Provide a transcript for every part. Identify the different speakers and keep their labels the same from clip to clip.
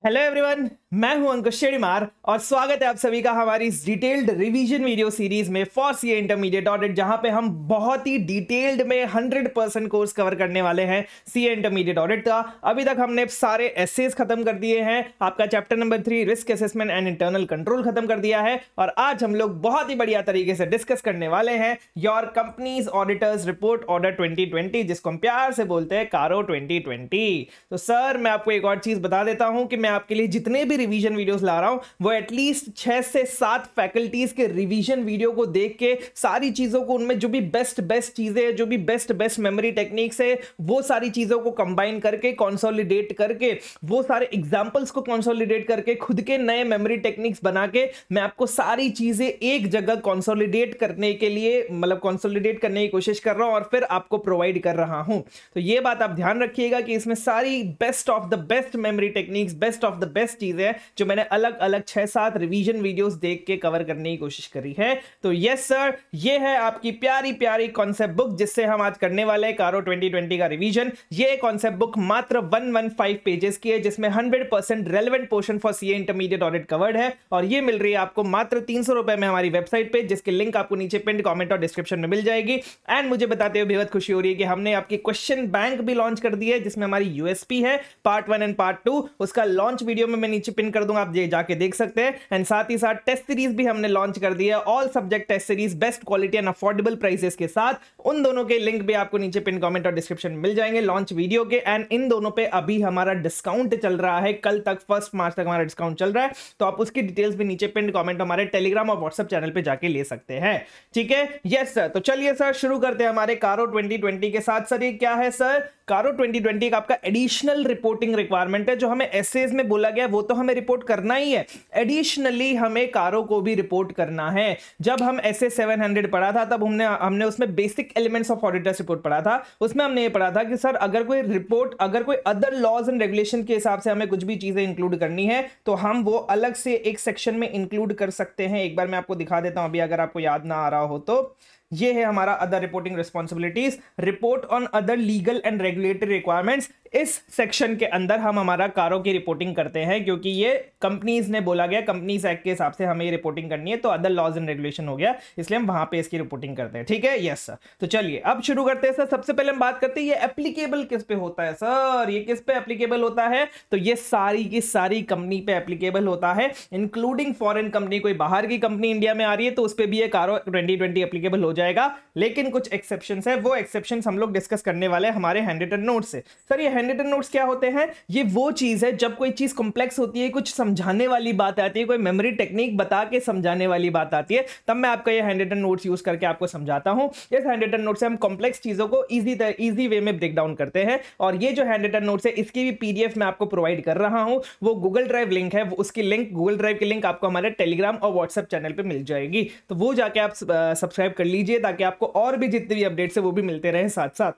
Speaker 1: Hello everyone, मैं हूं अंकुश शेड़ीमार और स्वागत है आप सभी का हमारी इस डिटेल्ड रिवीजन वीडियो सीरीज में फॉर सीए इंटरमीडिएट ऑडिट, जहां पे हम बहुत ही डिटेल्ड में 100% कोर्स कवर करने वाले हैं सीए इंटरमीडिएट ऑडिट का। अभी तक हमने सारे एसेस खत्म कर दिए हैं, आपका chapter number 3 risk assessment and internal control खत्म कर दिया है और आज हम लोग बहुत ही बढ़िया तरीके से डिस्कस करने वाले हैं your companies auditors report order 2020, जिसको हम प्यार से बोलते हैं कारो 2020। तो सर मैं आपको एक और चीज बता देता हूं कि मैं आपके लिए जितने भी रिवीजन वीडियोस ला रहा हूं वो एटलीस्ट 6 से 7 फैकल्टीज के रिवीजन वीडियो को देख के सारी चीजों को, उनमें जो भी बेस्ट चीजें, जो भी बेस्ट मेमोरी टेक्निक्स है, वो सारी चीजों को कंबाइन करके कंसोलिडेट करके, वो सारे एग्जांपल्स को कंसोलिडेट करके खुद के नए मेमोरी टेक्निक्स बना के मैं आपको सारी चीजें एक जगह कंसोलिडेट करने के लिए, मतलब कंसोलिडेट करने की कोशिश कर रहा हूं और फिर आपको प्रोवाइड कर रहा हूं। तो ये बात आप ध्यान रखिएगा कि इसमें सारी best of the best memory techniques, best of the best चीजें हैं जो मैंने अलग अलग 6-7 रिवीजन वीडियोस देख के कवर करने की कोशिश करी है। तो यस सर, ये है आपकी प्यारी प्यारी कॉन्सेप्ट बुक जिससे हम आज करने वाले हैं कारो 2020 का रिवीजन। ये कॉन्सेप्ट बुक मात्र 115 पेजेस की है जिसमें 100% relevant portion for CA intermediate audit covered है और ये मिल रही है आपको मात्र 300 रुपए में हमारी वेबसाइट पे, जिसकी लिंक आपको नीचे पिन कमेंट और डिस्क्रिप्शन में मिल जाएगी। एंड मुझे बताते हुए बेहद खुशी हो रही है कि हमने आपकी क्वेश्चन बैंक भी लॉन्च कर दी है जिसमें हमारी यूएसपी है पार्ट 1 एंड पार्ट 2। उसका लॉन्च वीडियो में मैं नीचे पिन कर दूंगा, आप जाके देख सकते हैं। एंड साथ ही साथ टेस्ट सीरीज भी हमने लॉन्च कर दी है, all subject test series best quality and affordable prices के साथ। उन दोनों के लिंक भी आपको नीचे पिन कमेंट और डिस्क्रिप्शन में मिल जाएंगे लॉन्च वीडियो के। एंड इन दोनों पे अभी हमारा डिस्काउंट चल रहा है, कल तक 1 मार्च तक हमारा डिस्काउंट चल रहा है, तो आप उसकी डिटेल्स भी नीचे पिन कमेंट हमारे टेलीग्राम और व्हाट्सएप चैनल पे जाके ले सकते हैं। ठीक है, यस सर। तो चलिए सर शुरू करते हैं हमारे कारो 2020 के साथ। सर ये क्या है सर? कारो 2020 का आपका एडिशनल रिपोर्टिंग रिक्वायरमेंट है। जो हमें एसेज में बोला गया वो तो हमें रिपोर्ट करना ही है, एडिशनली हमें कारो को भी रिपोर्ट करना है। जब हम एसए 700 पढ़ा था तब हमने उसमें basic elements of auditors report पढ़ा था। उसमें हमने ये पढ़ा था कि सर अगर कोई रिपोर्ट, अगर कोई अदर लॉज एंड रेगुलेशन के हिसाब से हमें कुछ भी चीजें इंक्लूड करनी है तो हम वो अलग से एक सेक्शन में इंक्लूड कर सकते हैं। एक बार मैं आपको दिखा देता हूं अभी, अगर आपको याद ना आ रहा हो तो। ये है हमारा other reporting responsibilities, report on other legal and regulatory requirements. इस सेक्शन के अंदर हम हमारा कारो की रिपोर्टिंग करते हैं क्योंकि ये कंपनीज ने बोला गया, कंपनीज एक्ट के हिसाब से हमें ये रिपोर्टिंग करनी है, तो अदर लॉज एंड रेगुलेशन हो गया, इसलिए हम वहां पे इसकी रिपोर्टिंग करते हैं। ठीक है, यस सर। तो चलिए अब शुरू करते हैं सर। सबसे पहले हम बात करते हैं ये एप्लीकेबल किस पे होता है सर? ये किस पे एप्लीकेबल होता है? तो ये सारी की सारी कंपनी पे एप्लीकेबल होता है, इंक्लूडिंग फॉरेन कंपनी। कोई बाहर की कंपनी इंडिया में आ रही है तो उस पर भी ये कारो 2020 एप्लीकेबल हो जाएगा, लेकिन कुछ एक्सेप्शंस है। वो एक्सेप्शंस हम लोग डिस्कस करने वाले हैं हमारे हैंड रिटन नोट्स से। सर ये हैंड रिटन नोट्स क्या होते हैं? ये वो चीज है जब कोई चीज कॉम्प्लेक्स होती है, कुछ समझाने वाली बात आती है, कोई मेमोरी टेक्निक बता के समझाने वाली बात आती है, तब मैं आपका ये हैंड रिटन नोट्स यूज करके आपको समझाता हूं। इस हैंड रिटन नोट से हम कॉम्प्लेक्स चीजों को इजी वे में ब्रेक डाउन करते हैं और ये जो हैंड रिटन नोट्स है इसकी भी पीडीएफ मैं आपको प्रोवाइड कर रहा हूं। वो गूगल ड्राइव लिंक है, उसकी लिंक, गूगल ड्राइव की लिंक आपको हमारे टेलीग्राम और व्हाट्सएप चैनल पे मिल जाएगी, तो वो जाके आप सब्सक्राइब कर लीजिए ताकि आपको और भी जितने भी अपडेट्स है वो भी मिलते रहे साथ साथ।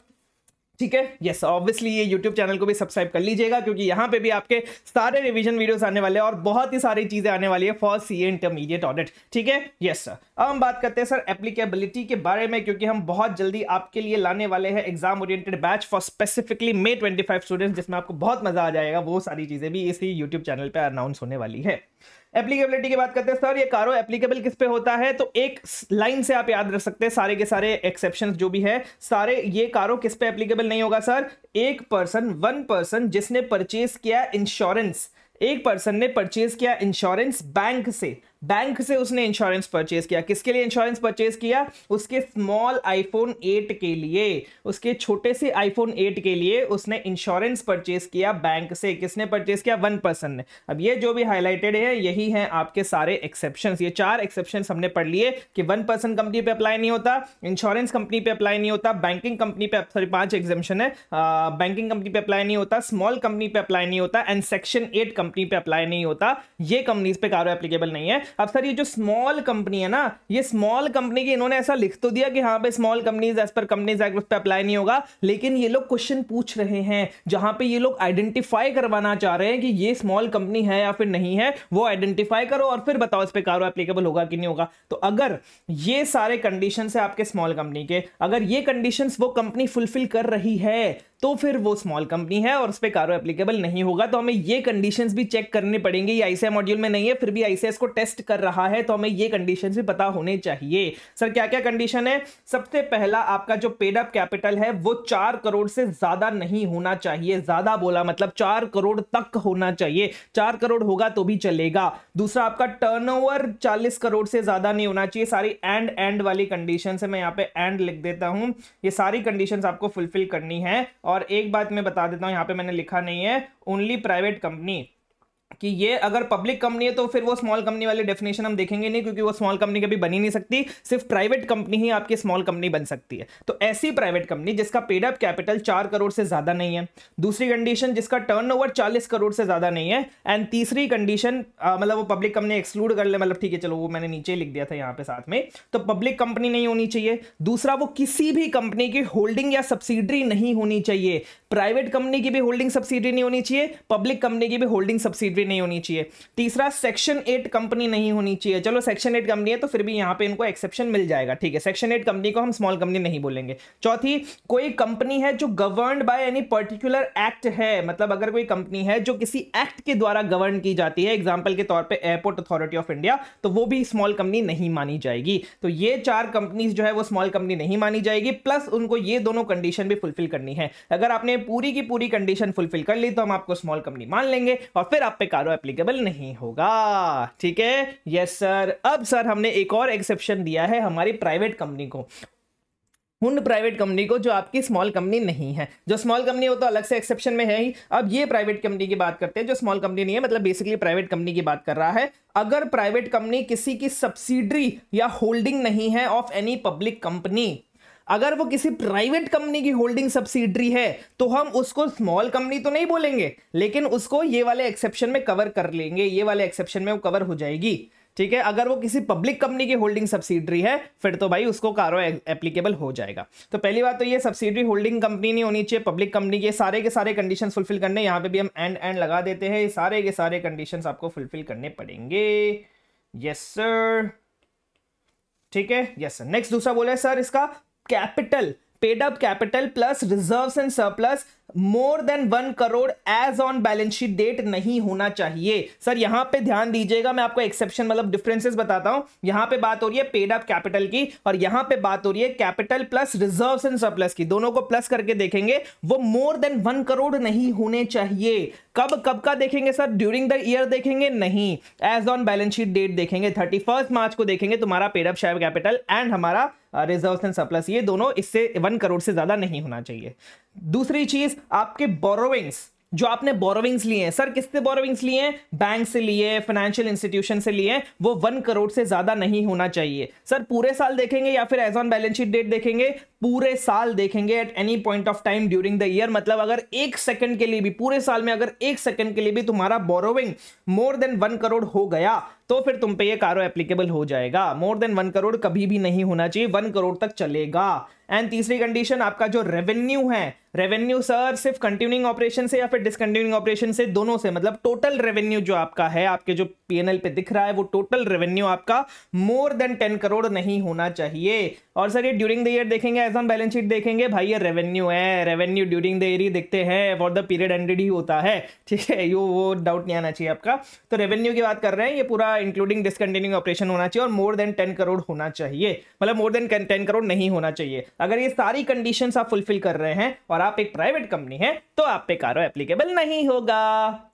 Speaker 1: ठीक है, यस। ऑब्वियसली ये YouTube चैनल को भी सब्सक्राइब कर लीजिएगा क्योंकि यहां पे भी आपके सारे रिवीजन वीडियोस आने वाले हैं और बहुत ही सारी चीजें आने वाली है फॉर सीए इंटरमीडिएट ऑडिट। ठीक है, यस सर। अब हम बात करते हैं सर एप्लीकेबिलिटी के बारे में, क्योंकि हम बहुत जल्दी आपके लिए लाने वाले हैं exam oriented batch for specifically May 25 students, जिसमें आपको बहुत मजा आ जाएगा। वो सारी चीजें भी इसी YouTube चैनल पे अनाउंस होने वाली है। एप्लीकेबिलिटी की बात करते हैं सर, ये कारो एप्लीकेबल किस पे होता है? तो एक लाइन से आप याद रख सकते हैं सारे के सारे एक्सेप्शंस जो भी है सारे। ये कारो किस पे एप्लीकेबल नहीं होगा सर? वन पर्सन जिसने परचेज किया इंश्योरेंस, एक पर्सन ने परचेज किया इंश्योरेंस बैंक से उसने इंश्योरेंस परचेज किया। किसके लिए इंश्योरेंस परचेज किया? उसके स्मॉल आईफोन 8 के लिए, उसके छोटे से आईफोन 8 के लिए उसने इंश्योरेंस परचेज किया बैंक से। किसने परचेज किया? वन पर्सन ने। अब ये जो भी हाईलाइटेड है यही हैं आपके सारे एक्सेप्शंस। ये 4 एक्सेप्शंस हमने पढ़ लिए कि वन पर्सन कंपनी पे अप्लाई नहीं होता, इंश्योरेंस कंपनी पे अप्लाई नहीं होता, बैंकिंग कंपनी पे, सॉरी 5 एग्जेम्पशन है, बैंकिंग कंपनी पे अप्लाई नहीं होता, स्मॉल कंपनी पे अप्लाई नहीं होता एंड सेक्शन 8 कंपनी पे अप्लाई नहीं होता। ये कंपनीज पे कारो एप्लीकेबल नहीं है। अब सर ये जो स्मॉल कंपनी है ना, ये स्मॉल कंपनी की इन्होंने ऐसा लिख तो दिया कि हाँ पे small companies as per companies act पे अप्लाई नहीं होगा, लेकिन ये लोग क्वेश्चन पूछ रहे हैं जहां पे ये लोग आइडेंटिफाई करवाना चाह रहे हैं कि ये स्मॉल कंपनी है या फिर नहीं है। वो आइडेंटिफाई करो और फिर बताओ इस पे कारो एप्लीकेबल होगा कि नहीं होगा। तो अगर ये सारे कंडीशंस है आपके स्मॉल कंपनी के, अगर ये कंडीशंस वो कंपनी फुलफिल कर रही है तो फिर वो स्मॉल कंपनी है और उस पर कारो एप्लीकेबल नहीं होगा। तो हमें ये कंडीशंस भी चेक करने पड़ेंगे। ये आईसीएआई मॉड्यूल में नहीं है, फिर भी आईसीएआई को टेस्ट कर रहा है, तो हमें ये कंडीशंस भी पता होने चाहिए। सर क्या क्या कंडीशन है? सबसे पहला, आपका जो पेड अप कैपिटल है वो 4 करोड़ से ज्यादा नहीं होना चाहिए। ज्यादा बोला मतलब 4 करोड़ तक होना चाहिए। 4 करोड़ होगा तो भी चलेगा। दूसरा, आपका टर्नओवर 40 करोड़ से ज्यादा नहीं होना चाहिए। सारी एंड वाली कंडीशन है, मैं यहां पे एंड लिख देता हूं। ये सारी कंडीशंस आपको फुलफिल करनी है। और एक बात मैं बता देता हूं, यहां पे मैंने लिखा नहीं है, ओनली प्राइवेट कंपनी, कि ये अगर पब्लिक कंपनी है तो फिर वो स्मॉल कंपनी वाली डेफिनेशन हम देखेंगे नहीं, क्योंकि वो स्मॉल कंपनी कभी बनी नहीं सकती। सिर्फ प्राइवेट कंपनी ही आपकी स्मॉल कंपनी बन सकती है। तो ऐसी प्राइवेट कंपनी जिसका पेड अप कैपिटल 4 करोड़ से ज्यादा नहीं है। दूसरी कंडीशन, जिसका टर्नओवर 40 करोड़ से ज्यादा नहीं है। एंड तीसरी कंडीशन, मतलब वो पब्लिक कंपनी एक्सक्लूड कर ले, मतलब ठीक है चलो वो मैंने नीचे लिख दिया था यहाँ पे साथ में, तो पब्लिक कंपनी नहीं होनी चाहिए। दूसरा, वो किसी भी कंपनी की होल्डिंग या सब्सिडरी नहीं होनी चाहिए। प्राइवेट कंपनी की भी होल्डिंग सब्सिडरी नहीं होनी चाहिए, पब्लिक कंपनी की भी होल्डिंग सब्सिडरी नहीं होनी चाहिए। तीसरा, सेक्शन 8 कंपनी नहीं होनी चाहिए। चलो सेक्शन 8 कंपनी है तो फिर भी यहां पे इनको एक्सेप्शन मिल जाएगा, ठीक है, सेक्शन 8 कंपनी को हम स्मॉल कंपनी नहीं बोलेंगे। चौथी, कोई कंपनी है जो governed by any particular act है, मतलब अगर कोई कंपनी है जो किसी एक्ट के द्वारा गवर्न की जाती है, एग्जांपल के तौर पे एयरपोर्ट अथॉरिटी ऑफ इंडिया, तो वो भी स्मॉल कंपनी नहीं मानी जाएगी। तो ये 4 कंपनीज जो है वो स्मॉल कंपनी नहीं मानी जाएगी, प्लस उनको ये दोनों कंडीशन भी फुलफिल करनी है। अगर आपने पूरी की पूरी कंडीशन फुलफिल कर ली तो हम आपको स्मॉल कंपनी मान लेंगे और फिर आप पे कारो एप्लीकेबल नहीं होगा। ठीक है, यस सर। अब सर हमने एक और एक्सेप्शन दिया है हमारी प्राइवेट कंपनी को, उन प्राइवेट कंपनी को जो आपकी स्मॉल कंपनी नहीं है। जो स्मॉल कंपनी हो तो अलग से एक्सेप्शन में है ही। अब ये प्राइवेट कंपनी की बात करते हैं जो स्मॉल कंपनी नहीं है, मतलब बेसिकली प्राइवेट कंपनी की बात कर रहा है। अगर प्राइवेट कंपनी किसी की सब्सिडरी या होल्डिंग नहीं है ऑफ एनी पब्लिक कंपनी, अगर वो किसी प्राइवेट कंपनी की होल्डिंग सब्सिडरी है तो हम उसको स्मॉल कंपनी तो नहीं बोलेंगे, लेकिन उसको ये वाले एक्सेप्शन में कवर कर लेंगे, ये वाले एक्सेप्शन में वो कवर हो जाएगी। ठीक है, अगर वो किसी पब्लिक कंपनी की होल्डिंग सब्सिडरी है फिर तो भाई उसको कारो एप्लीकेबल हो जाएगा। तो पहली बात तो ये सब्सिडरी होल्डिंग कंपनी नहीं होनी चाहिए, पब्लिक कंपनी के सारे कंडीशंस फुलफिल करने, यहां पे भी हम एंड लगा देते हैं, सारे के सारे कंडीशंस आपको फुलफिल करने पड़ेंगे। यस सर, ठीक है, यस सर। नेक्स्ट दूसरा बोला है सर इसका capital, paid up capital plus reserves and surplus more than 1 crore as on balance sheet date नहीं होना चाहिए। सर यहां पे ध्यान दीजिएगा, मैं आपको एक्सेप्शन मतलब डिफरेंसेस बताता हूं। यहां पे बात हो रही है पेड अप कैपिटल की और यहां पे बात हो रही है capital plus reserves and surplus की। दोनों को प्लस करके देखेंगे, वो मोर देन 1 करोड़ नहीं होने चाहिए। कब का देखेंगे सर? ड्यूरिंग द ईयर देखेंगे? नहीं, as on balance sheet date देखेंगे। 31 मार्च को देखेंगे तुम्हारा paid up share capital and हमारा रिजर्व्स एंड सरप्लस, ये दोनों इससे 1 करोड़ से ज्यादा नहीं होना चाहिए। दूसरी चीज, आपके बोरोविंग्स, जो आपने बोरोविंग्स लिए हैं, सर किससे बोरोविंग्स लिए हैं? बैंक से लिए, फाइनेंशियल इंस्टीट्यूशन से लिए, वो 1 करोड़ से ज्यादा नहीं होना चाहिए। सर पूरे साल देखेंगे या फिर as on balance sheet date देखेंगे? पूरे साल देखेंगे, at any point of time during the year. मतलब अगर 1 सेकंड के लिए भी, पूरे साल में अगर 1 सेकंड के लिए भी तुम्हारा बोरोविंग मोर देन 1 करोड़ हो गया तो फिर तुम पे ये कारो एप्लीकेबल हो जाएगा। मोर देन 1 करोड़ कभी भी नहीं होना चाहिए, 1 करोड़ तक चलेगा। एंड तीसरी कंडीशन, आपका जो रेवेन्यू है, रेवेन्यू सर सिर्फ कंटिन्यूइंग ऑपरेशन से या फिर डिसकंटिन्यूइंग ऑपरेशन से, दोनों से, मतलब टोटल रेवेन्यू जो आपका है, आपके जो पीएनएल पे दिख रहा है, वो टोटल रेवेन्यू आपका मोर देन 10 करोड़ नहीं होना चाहिए। और सर ये ड्यूरिंग द ईयर देखेंगे, एज ऑन बैलेंस शीट देखेंगे? भाई ये रेवेन्यू है, रेवेन्यू ड्यूरिंग द ईयर ही दिखते हैं, फॉर द पीरियड एंडेड ही होता है। ठीक है, यो वो डाउट नहीं आना चाहिए आपका। तो रेवेन्यू की बात कर रहे हैं, ये पूरा इंक्लूडिंग डिसकंटिन्यूइंग ऑपरेशन होना चाहिए और मोर देन 10 करोड़ होना चाहिए, मतलब मोर देन 10 करोड़ नहीं होना चाहिए। अगर ये सारी कंडीशंस आप फुलफिल कर रहे हैं और आप एक प्राइवेट कंपनी है तो आप पे कारो एप्लीकेबल नहीं होगा।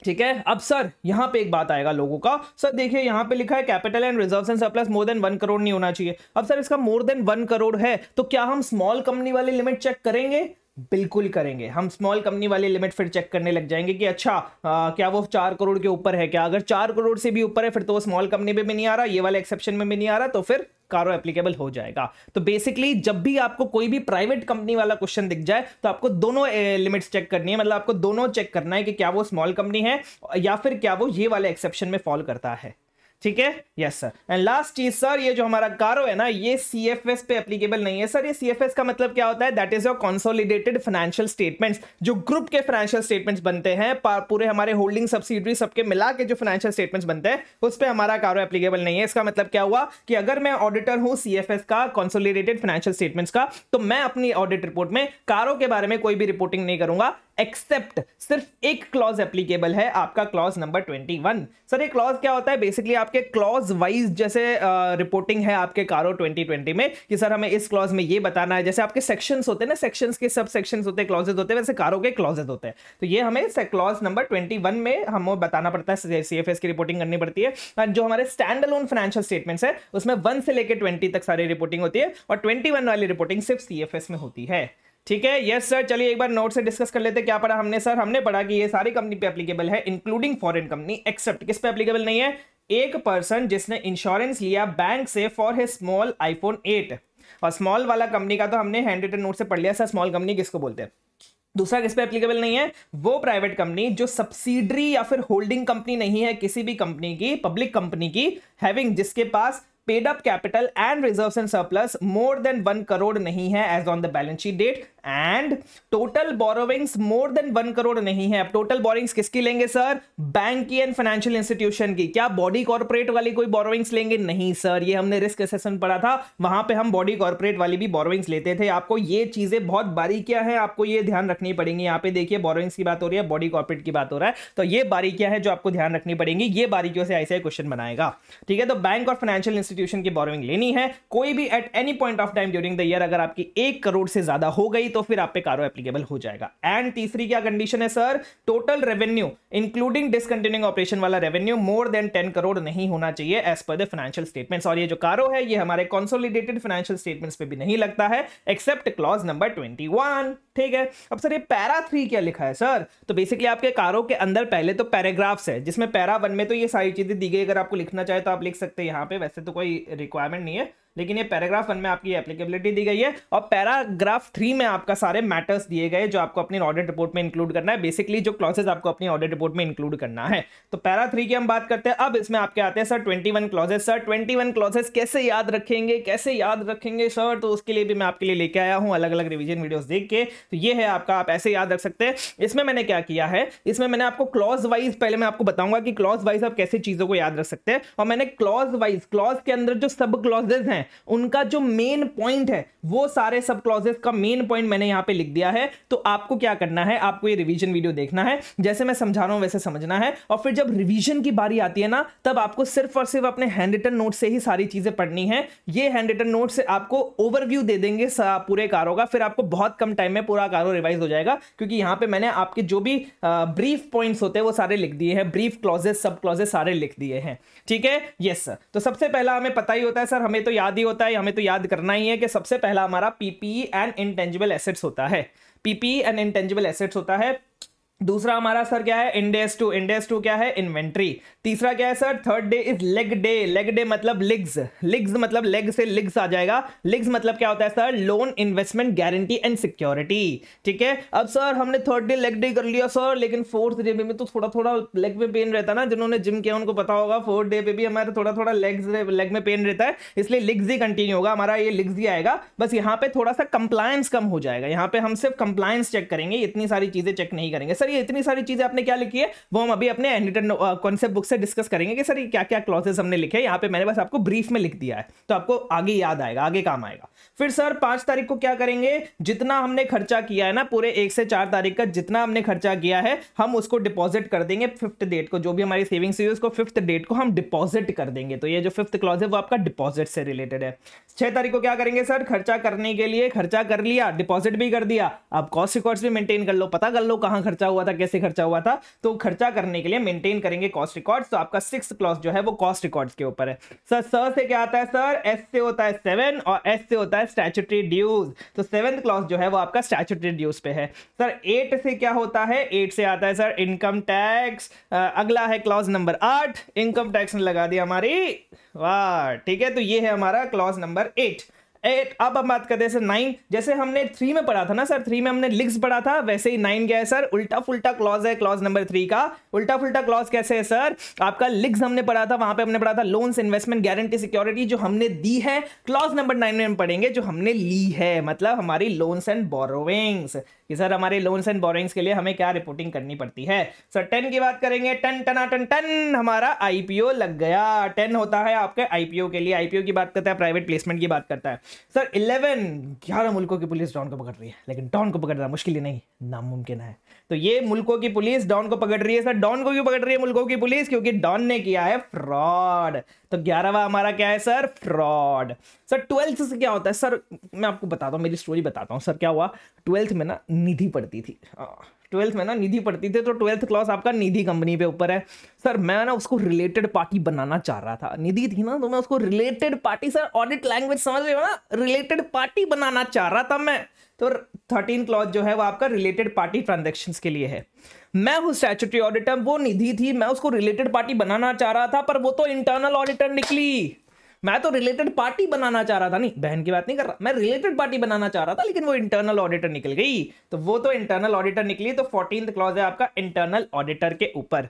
Speaker 1: ठीक है, अब सर यहां पे एक बात आएगा लोगों का, सर देखिए यहां पे लिखा है capital and reserves and surplus more than 1 crore नहीं होना चाहिए। अब सर इसका मोर देन 1 करोड़ है तो क्या हम स्मॉल कंपनी वाली लिमिट चेक करेंगे? बिल्कुल करेंगे। हम स्मॉल कंपनी वाली लिमिट फिर चेक करने लग जाएंगे कि अच्छा क्या वो 4 करोड़ के ऊपर है क्या? अगर 4 करोड़ से भी ऊपर है फिर तो वो स्मॉल कंपनी में भी नहीं आ रहा, ये वाले एक्सेप्शन में भी नहीं आ रहा, तो फिर कारो एप्लीकेबल हो जाएगा। तो बेसिकली जब भी आपको कोई भी प्राइवेट कंपनी वाला क्वेश्चन दिख जाए तो आपको दोनों लिमिट्स चेक करनी है, मतलब आपको दोनों चेक करना है कि क्या वो स्मॉल कंपनी है या फिर क्या वो ये वाले एक्सेप्शन में फॉल करता है। ठीक है, यस सर। एंड लास्ट चीज सर, ये जो हमारा कारो है ना, ये सीएफएस पे एप्लीकेबल नहीं है सर। ये सीएफएस का मतलब क्या होता है? That is your consolidated financial statements, जो ग्रुप के फाइनेंशियल स्टेटमेंट्स बनते हैं, पूरे हमारे होल्डिंग सब्सिडरी सबके मिला के जो फाइनेंशियल स्टेटमेंट्स बनते हैं, उस पे हमारा कारो एप्लीकेबल नहीं है। इसका मतलब क्या हुआ कि अगर मैं ऑडिटर हूं सीएफएस का, कंसोलिडेटेड फाइनेंशियल स्टेटमेंट्स का, तो मैं अपनी ऑडिट रिपोर्ट में कारो के बारे में कोई भी रिपोर्टिंग नहीं करूंगा, एक्सेप्ट सिर्फ एक क्लॉज एप्लीकेबल है, आपका क्लॉज नंबर 21। सर ये क्लॉज क्या होता है? बेसिकली आपके क्लॉज वाइज जैसे रिपोर्टिंग है आपके कारो 2020 में कि सर हमें इस क्लॉज में ये बताना है। जैसे आपके सेक्शंस होते हैं ना, सेक्शंस के सब सेक्शंस होते हैं, क्लॉजेज होते हैं, वैसे कारो के क्लॉजेज होते हैं। तो ये हमें क्लॉज नंबर 21 में हमें बताना पड़ता है, सीएफएस की रिपोर्टिंग करनी पड़ती है। जो हमारे स्टैंड अलोन फाइनेंशियल स्टेटमेंट्स है उसमें 1 से लेकर 20 तक सारी रिपोर्टिंग होती है, और 21 वाली रिपोर्टिंग सिर्फ सीएफएस में होती है। ठीक है, यस सर। चलिए एक बार नोट से डिस्कस कर लेते हैं। क्या पढ़ा हमने सर? हमने पढ़ा कि ये सारी कंपनी पे एप्लीकेबल है, इंक्लूडिंग फॉरेन कंपनी, एक्सेप्ट किस पे एप्लीकेबल नहीं है? एक पर्सन जिसने इंश्योरेंस लिया बैंक से फॉर हिज स्मॉल आईफोन 8। और स्मॉल वाला कंपनी का तो हमने हैंड रिटन नोट से पढ़ लिया सर, स्मॉल कंपनी किसको बोलते हैं। दूसरा किस पे एप्लीकेबल नहीं है? वो प्राइवेट कंपनी जो सब्सिडरी या फिर होल्डिंग कंपनी नहीं है किसी भी कंपनी की, पब्लिक कंपनी की, हैविंग, जिसके पास paid up capital and reserves and surplus more than 1 crore नहीं है as on the balance sheet date, and total borrowings more than 1 crore नहीं है। अब टोटल बोरोविंग्स किसकी लेंगे सर? बैंक की एंड फाइनेंशियल इंस्टीट्यूशन की। क्या बॉडी कॉर्पोरेट वाली कोई बोरोविंग्स लेंगे? नहीं सर, ये हमने रिस्क असेसमेंट पढ़ा था, वहां पे हम बॉडी कॉर्पोरेट वाली भी बोरोविंग्स लेते थे। आपको ये चीजें बहुत बारीकियां हैं, आपको ये ध्यान रखनी पड़ेंगी। यहाँ पे देखिए बोरोविंग्स की बात हो रही है, बॉडी कॉर्पोरेट की बात हो रहा है, तो ये बारीकियां हैं जो आपको ध्यान रखनी पड़ेंगी। ये बारीकियों से ऐसे क्वेश्चन बनाएगा। ठीक है, तो बैंक और फाइनेंशियल इंस्टीट्यूशन की बोरोविंग लेनी है, कोई भी eight any point of time during the year अगर आपकी 1 करोड़ से ज्यादा हो गई तो फिर आप पे कारो एप्लीकेबल हो जाएगा। एंड तीसरी क्या कंडीशन है sir? Total revenue including discontinuing operation वाला रेवेन्यू मोर देन 10 करोड़ नहीं होना चाहिए as per the financial statements. और ये जो कारो है ये हमारे कंसोलिडेटेड फाइनेंशियल स्टेटमेंट्स पे भी नहीं लगता है, एक्सेप्ट क्लॉज नंबर 21। ठीक है, अब सर ये पैरा 3 क्या लिखा है सर? तो बेसिकली आपके कारो के अंदर पहले तो पैराग्राफ्स है, जिसमें पैरा 1 में तो ये सारी चीजें दी गई, अगर आपको लिखना चाहे तो आप लिख सकते हैं यहाँ पे, वैसे तो कोई रिक्वायरमेंट नहीं है, लेकिन ये पैराग्राफ 1 में आपकी एप्लीकेबिलिटी दी गई है, और पैराग्राफ 3 में आपका सारे मैटर्स दिए गए जो आपको अपनी ऑडिट रिपोर्ट में इंक्लूड करना है। बेसिकली जो क्लॉजेस आपको अपनी ऑडिट रिपोर्ट में इंक्लूड करना है। तो पैरा 3 की हम बात करते हैं। अब इसमें आपके आते हैं सर 21 क्लॉजेस। सर 21 क्लॉजेस कैसे याद रखेंगे, कैसे याद रखेंगे सर? तो उसके लिए भी मैं आपके लिए लेके आया हूं अलग अलग रिवीजन वीडियोस देख के। तो ये है आपका, आप ऐसे याद रख सकते हैं। इसमें मैंने क्या किया है, इसमें मैंने आपको क्लॉज वाइज, पहले मैं आपको बताऊंगा कि क्लॉज वाइज आप कैसे चीजों को याद रख सकते हैं, और मैंने क्लॉज वाइज, क्लॉज के अंदर जो सब क्लॉजेस हैं उनका जो मेन पॉइंट है, वो सारे सब क्लॉजेस का मेन पॉइंट मैंने यहां पे लिख दिया है। तो आपको क्या करना है, आपको ये रिवीजन वीडियो देखना है, जैसे मैं समझा रहा हूं वैसे समझना है, और फिर जब रिवीजन की बारी आती है ना, तब आपको सिर्फ और सिर्फ अपने हैंड रिटन नोट से ही सारी चीजें पढ़नी है। ये हैंड रिटन नोट से आपको ओवरव्यू दे देंगे पूरे कारो का, फिर आपको बहुत कम टाइम में पूरा कारो रिवाइज हो जाएगा, क्योंकि यहां पे मैंने आपके जो भी ब्रीफ पॉइंट्स होते हैं वो सारे लिख दिए हैं, ब्रीफ क्लॉजेस, सब क्लॉजेस सारे लिख दिए हैं। ठीक है, यस सर। तो सबसे पहला हमें पता ही होता है सर, हमें तो याद ही होता है, हमें तो याद करना ही है कि सबसे पहला हमारा पीपीई एंड इंटेंजिबल एसेट्स होता है। पीपीई एंड इंटेंजिबल एसेट्स होता है। दूसरा हमारा सर क्या है? इंडेस 2। इंडेस 2 क्या है? इन्वेंट्री। तीसरा क्या है sir? Third day is leg day. Leg day मतलब लिग्स। लिग्स मतलब लेग से लिग्स आ जाएगा। लिग्स मतलब क्या होता है sir? Loan, investment, guarantee and security. ठीक है, अब सर हमने थर्ड डे लेग डे कर लिया सर, लेकिन फोर्थ डे में तो थोड़ा थोड़ा लेग में पेन रहता है ना, जिन्होंने जिम किया उनको पता होगा, फोर्थ डे पे भी हमारे थोड़ा थोड़ा लेग में पेन रहता है, इसलिए लिग्स ही कंटिन्यू होगा हमारा, ये लिग्स ही आएगा। बस यहाँ पे थोड़ा सा कंप्लायंस कम हो जाएगा, यहाँ पे हम सिर्फ कंप्लायंस चेक करेंगे, इतनी सारी चीजें चेक नहीं करेंगे। सर ये इतनी सारी चीजें आपने क्या लिखी है वो हम अभी अपने कॉन्सेप्ट बुक से डिस्कस करेंगे कि सर ये क्या क्या क्लॉजेस हमने लिखे हैं। यहाँ पे मैंने बस आपको ब्रीफ में लिख दिया है, तो आपको आगे याद आएगा, आगे काम आएगा। फिर सर 5 तारीख को क्या करेंगे? जितना हमने खर्चा किया है ना, पूरे 1 से 4 तारीख का जितना हमने खर्चा किया है, हम उसको डिपॉजिट कर देंगे 5th डेट को। जो भी हमारी सेविंग्स हुई उसको 5th डेट को हम डिपॉजिट कर देंगे। तो ये जो 5th क्लॉज है वो आपका डिपॉजिट से रिलेटेड है। 6 तारीख को क्या करेंगे सर? खर्चा करने के लिए खर्चा कर लिया, डिपॉजिट भी कर दिया, अब कॉस्ट रिकॉर्ड्स भी मेंटेन कर लो, पता कर लो कहां खर्चा हुआ था, कैसे खर्चा हुआ था। तो खर्चा करने के लिए मेंटेन करेंगे कॉस्ट रिकॉर्ड्स। तो आपका 6th क्लॉज जो है वो कॉस्ट रिकॉर्ड्स के ऊपर है। सर से क्या आता है सर? एस से होता है 7 और एस से होता है स्टैट्यूटरी ड्यूज। तो 7th क्लॉज जो है वो आपका स्टैट्यूटरी ड्यूज पे है। सर 8 से क्या होता है? 8 से आता है सर इनकम टैक्स। अगला है क्लॉज नंबर 8, इनकम टैक्स ने लगा दिया हमारी, वाह ठीक है। तो ये है हमारा क्लॉज नंबर 8। 8। अब हम बात करते हैं सर 9। जैसे हमने 3 में पढ़ा था ना सर, 3 में हमने लिग्स पढ़ा था, वैसे ही 9 क्या है सर, उल्टा फुल्टा क्लॉज है क्लॉज नंबर 3 का। उल्टा फुल्टा क्लॉज कैसे है सर, आपका लिग्स हमने पढ़ा था, वहां पे हमने पढ़ा था लोन्स, इन्वेस्टमेंट, गारंटी, सिक्योरिटी जो हमने दी है। क्लॉज नंबर 9 में हम पढ़ेंगे जो हमने ली है, मतलब हमारी लोन्स एंड बोरोविंग्स, कि सर हमारे लोन्स एंड बोरोइंग्स के लिए हमें क्या रिपोर्टिंग करनी पड़ती है। सर 10 की बात करेंगे, टन टना टन टन हमारा आईपीओ लग गया। 10 होता है आपके आईपीओ के लिए, आईपीओ की बात करता है, प्राइवेट प्लेसमेंट की बात करता है। सर 11 मुल्कों की पुलिस डॉन को पकड़ रही है, लेकिन डॉन को पकड़ना मुश्किल ही नहीं, नामुमकिन है। तो ये मुल्कों की पुलिस डॉन को पकड़ रही है। सर डॉन को क्यों पकड़ रही है मुल्कों की पुलिस, क्योंकि डॉन ने किया है फ्रॉड। तो 11वां हमारा क्या है सर, फ्रॉड। सर 12th से क्या होता है सर, मैं आपको बताता हूँ, मेरी स्टोरी बताता हूँ। सर क्या हुआ, 12th में ना निधि पढ़ती थी, 12th में ना निधि पढ़ती थी, तो 12th क्लास आपका निधि कंपनी पे ऊपर है। सर मैं ना उसको रिलेटेड पार्टी बनाना चाह रहा था, निधि थी ना, तो मैं उसको related party, sir audit language समझ रहे हो ना, रिलेटेड पार्टी बनाना चाह रहा था मैं। तो 13 क्लॉज जो है वो आपका रिलेटेड पार्टी ट्रांजैक्शंस के लिए है। मैं हूं स्टैट्यूटरी ऑडिटर, वो निधि थी, मैं उसको रिलेटेड पार्टी बनाना चाह रहा था, पर वो तो इंटरनल ऑडिटर निकली। मैं तो रिलेटेड पार्टी बनाना चाह रहा था, नहीं बहन की बात नहीं कर रहा, मैं रिलेटेड पार्टी बनाना चाह रहा था, लेकिन वो इंटरनल ऑडिटर निकल गई। तो वो तो इंटरनल ऑडिटर निकली, तो 14th क्लॉज है आपका इंटरनल ऑडिटर के ऊपर।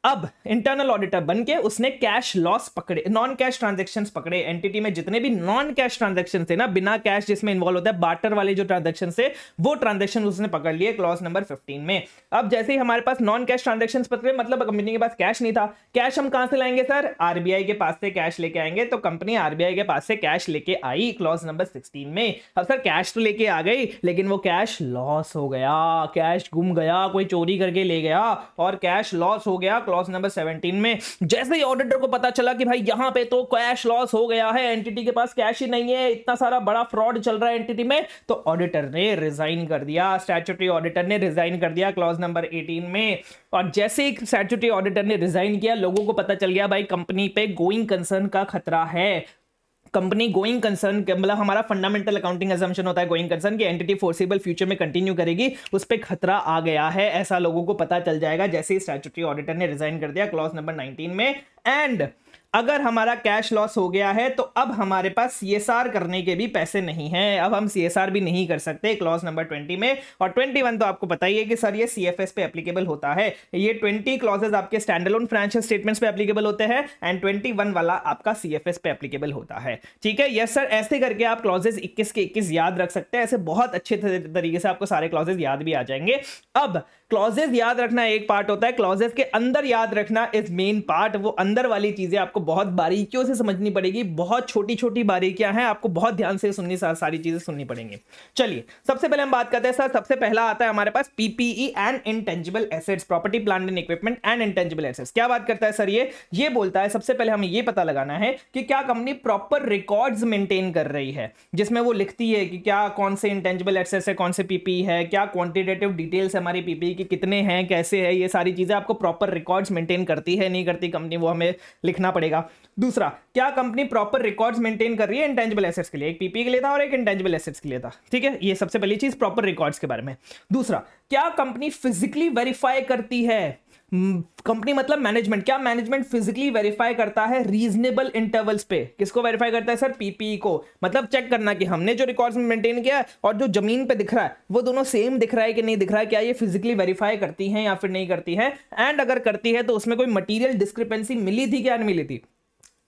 Speaker 1: अब इंटरनल ऑडिटर बनके उसने कैश लॉस पकड़े, नॉन कैश ट्रांजैक्शंस पकड़े। एंटिटी में जितने भी नॉन कैश ट्रांजैक्शन थे ना, बिना कैश जिसमें इन्वॉल्व होता है, बार्टर वाले जो ट्रांजैक्शन थे, वो ट्रांजैक्शन उसने पकड़ लिए क्लॉज नंबर 15 में। अब जैसे ही हमारे पास नॉन कैश ट्रांजैक्शंस पकड़े, मतलब कंपनी के पास कैश नहीं था। कैश हम कहां से लाएंगे सर, आरबीआई के पास से कैश लेके आएंगे। तो कंपनी आरबीआई के पास से कैश लेके आई क्लॉज नंबर 16 में। अब सर कैश तो लेके आ गई, लेकिन वो कैश लॉस हो गया, कैश गुम गया, कोई चोरी करके ले गया और कैश लॉस हो गया क्लॉज नंबर 17 में। जैसे ही ऑडिटर को पता चला कि भाई यहां पे तो कैश लॉस हो गया है, एंटिटी के पास कैश ही नहीं है, इतना सारा बड़ा फ्रॉड चल रहा है एंटिटी में, तो ऑडिटर ने रिजाइन कर दिया, स्टैट्यूटरी ऑडिटर ने रिजाइन कर दिया क्लॉज नंबर 18 में। और जैसे ही स्टैट्यूटरी ऑडिटर ने रिजाइन किया, लोगों को पता चल गया भाई कंपनी पे गोइंग कंसर्न का खतरा है। कंपनी गोइंग कंसर्न, मतलब हमारा फंडामेंटल अकाउंटिंग अजम्पशन होता है गोइंग कंसर्न की एंटिटी फोर्सेबल फ्यूचर में कंटिन्यू करेगी, उस पर खतरा आ गया है, ऐसा लोगों को पता चल जाएगा जैसे ही स्टैट्यूटरी ऑडिटर ने रिजाइन कर दिया क्लॉज नंबर 19 में। एंड अगर हमारा कैश लॉस हो गया है तो अब हमारे पास सीएसआर करने के भी पैसे नहीं हैं, अब हम सीएसआर भी नहीं कर सकते क्लॉज नंबर 20 में। और 21 तो आपको पता ही है कि सर ये सीएफएस पे एप्लीकेबल होता है। ये 20 क्लॉजेस आपके स्टैंडअलोन फाइनेंशियल स्टेटमेंट्स पे एप्लीकेबल होते हैं एंड 21 वाला आपका सीएफएस पे एप्लीकेबल होता है। ठीक है, यस सर, ऐसे करके आप क्लॉजेस 21 के 21 याद रख सकते हैं, ऐसे बहुत अच्छे तरीके से आपको सारे क्लॉजेस याद भी आ जाएंगे। अब क्लॉजेस याद रखना एक पार्ट होता है, क्लॉजेस के अंदर याद रखना इज मेन पार्ट। वो अंदर वाली चीजें आपको बहुत बारीकियों से समझनी पड़ेगी, बहुत छोटी छोटी बारीकियां हैं, आपको बहुत ध्यान से सुननी, सारी चीजें सुननी पड़ेंगी। चलिए सबसे पहले हम बात करते हैं सर, सबसे पहला आता है हमारे पास PPE and intangible assets, property plant and equipment and intangible assets. क्या बात करता है सर ये बोलता है सबसे पहले हमें ये पता लगाना है कि क्या कंपनी प्रॉपर रिकॉर्ड्स मेंटेन कर रही है, जिसमें वो लिखती है कि क्या कौन से इंटेंजिबल एसेट्स है, कौन से पीपीई है, क्या क्वांटिटेटिव डिटेल्स हमारी पीपीई की कितने हैं, कैसे है, ये सारी चीजें आपको प्रॉपर रिकॉर्ड्स मेंटेन करती है नहीं करती कंपनी, वो हमें लिखना पड़ेगा। दूसरा, क्या कंपनी प्रॉपर रिकॉर्ड्स मेंटेन कर रही है इंटेंजिबल एसेट्स के लिए, एक पीपीई के लिए था और एक इंटेंजिबल एसेट्स के लिए था। ठीक है, ये सबसे पहली चीज प्रॉपर रिकॉर्ड्स के बारे में। दूसरा, क्या कंपनी फिजिकली वेरीफाई करती है, कंपनी मतलब मैनेजमेंट, क्या मैनेजमेंट फिजिकली वेरीफाई करता है रीजनेबल इंटरवल्स पे। किसको वेरीफाई करता है सर, पीपीई को। मतलब चेक करना कि हमने जो रिकॉर्ड्स में मेंटेन किया है और जो जमीन पे दिख रहा है वो दोनों सेम दिख रहा है कि नहीं दिख रहा है, क्या ये फिजिकली वेरीफाई करती हैं या फिर नहीं करती है। एंड अगर करती है तो उसमें कोई मटीरियल डिस्क्रिपेंसी मिली थी क्या नहीं मिली थी,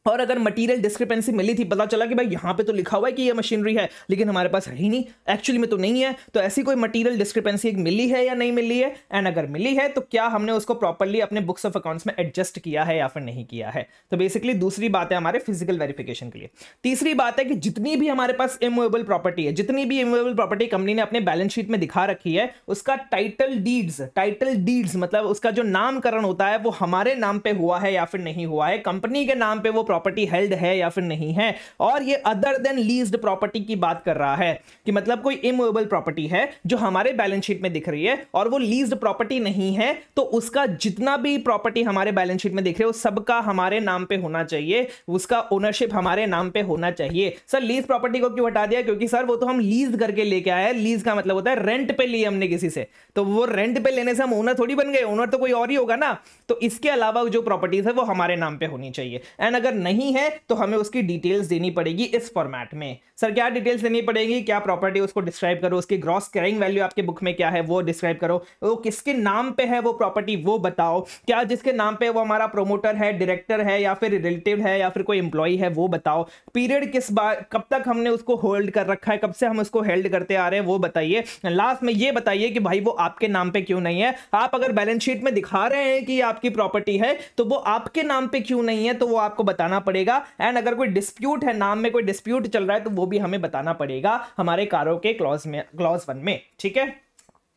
Speaker 1: और अगर मटेरियल डिस्क्रिपेंसी मिली थी, पता चला कि भाई यहां पे तो लिखा हुआ है कि ये मशीनरी है लेकिन हमारे पास है ही नहीं, एक्चुअली में तो नहीं है, तो ऐसी कोई मटेरियल डिस्क्रिपेंसी मिली है या नहीं मिली है, एंड अगर मिली है तो क्या हमने उसको प्रॉपर्ली अपने बुक्स ऑफ अकाउंट्स में एडजस्ट किया है या फिर नहीं किया है। तो बेसिकली दूसरी बात है हमारे फिजिकल वेरिफिकेशन के लिए। तीसरी बात है कि जितनी भी हमारे पास इमूवेबल प्रॉपर्टी है, जितनी भी इमूवेबल प्रॉपर्टी कंपनी ने अपने बैलेंस शीट में दिखा रखी है, उसका टाइटल डीड्स मतलब उसका जो नामकरण होता है वो हमारे नाम पे हुआ है या फिर नहीं हुआ है, कंपनी के नाम पे वो प्रॉपर्टी हेल्ड है या फिर नहीं है। और ये अदर देन लीज्ड प्रॉपर्टी की बात कर रहा है कि मतलब कोई इमूवेबल प्रॉपर्टी है जो हमारे बैलेंस शीट में दिख रही है और वो लीज्ड प्रॉपर्टी नहीं है, तो उसका जितना भी प्रॉपर्टी हमारे बैलेंस शीट में दिख रही है वो सबका हमारे नाम पे होना चाहिए, उसका ओनरशिप हमारे नाम पे होना चाहिए। सर लीज प्रॉपर्टी को क्यों हटा दिया, क्योंकि सर वो तो हम लीज करके लेके आए हैं, लीज का मतलब होता है रेंट पे लिए हमने किसी से, तो वो रेंट पे लेने से हम ओनर थोड़ी बन गए, ओनर तो कोई और ही होगा ना। तो इसके अलावा जो प्रॉपर्टीज है वो हमारे नाम पे होनी चाहिए। एंड अगर नहीं है तो हमें उसकी डिटेल्स देनी पड़ेगी इस फॉर्मेट में। सर क्या डिटेल्स देनी पड़ेगी, क्या प्रॉपर्टी उसको डिस्क्राइब करो, उसकी ग्रॉस कैरिंग वैल्यू आपके बुक में क्या है वो डिस्क्राइब करो, वो किसके नाम पे है वो प्रॉपर्टी वो बताओ, क्या जिसके नाम पे वो हमारा प्रोमोटर है, डायरेक्टर है या फिर रिलेटिव है या फिर कोई एम्प्लॉय है वो बताओ, पीरियड किस बार कब तक हमने उसको होल्ड कर रखा है, कब से हम उसको होल्ड करते आ रहे हैं वो बताइए। लास्ट में ये बताइए कि भाई वो आपके नाम पे क्यों नहीं है। आप अगर बैलेंस शीट में दिखा रहे हैं कि आपकी प्रॉपर्टी है तो वो आपके नाम पे क्यों नहीं है तो वो आपको बताना पड़ेगा। एंड अगर कोई डिस्प्यूट है, नाम में कोई डिस्प्यूट चल रहा है तो वो भी हमें बताना पड़ेगा हमारे कारों के क्लॉज 1 में। ठीक है,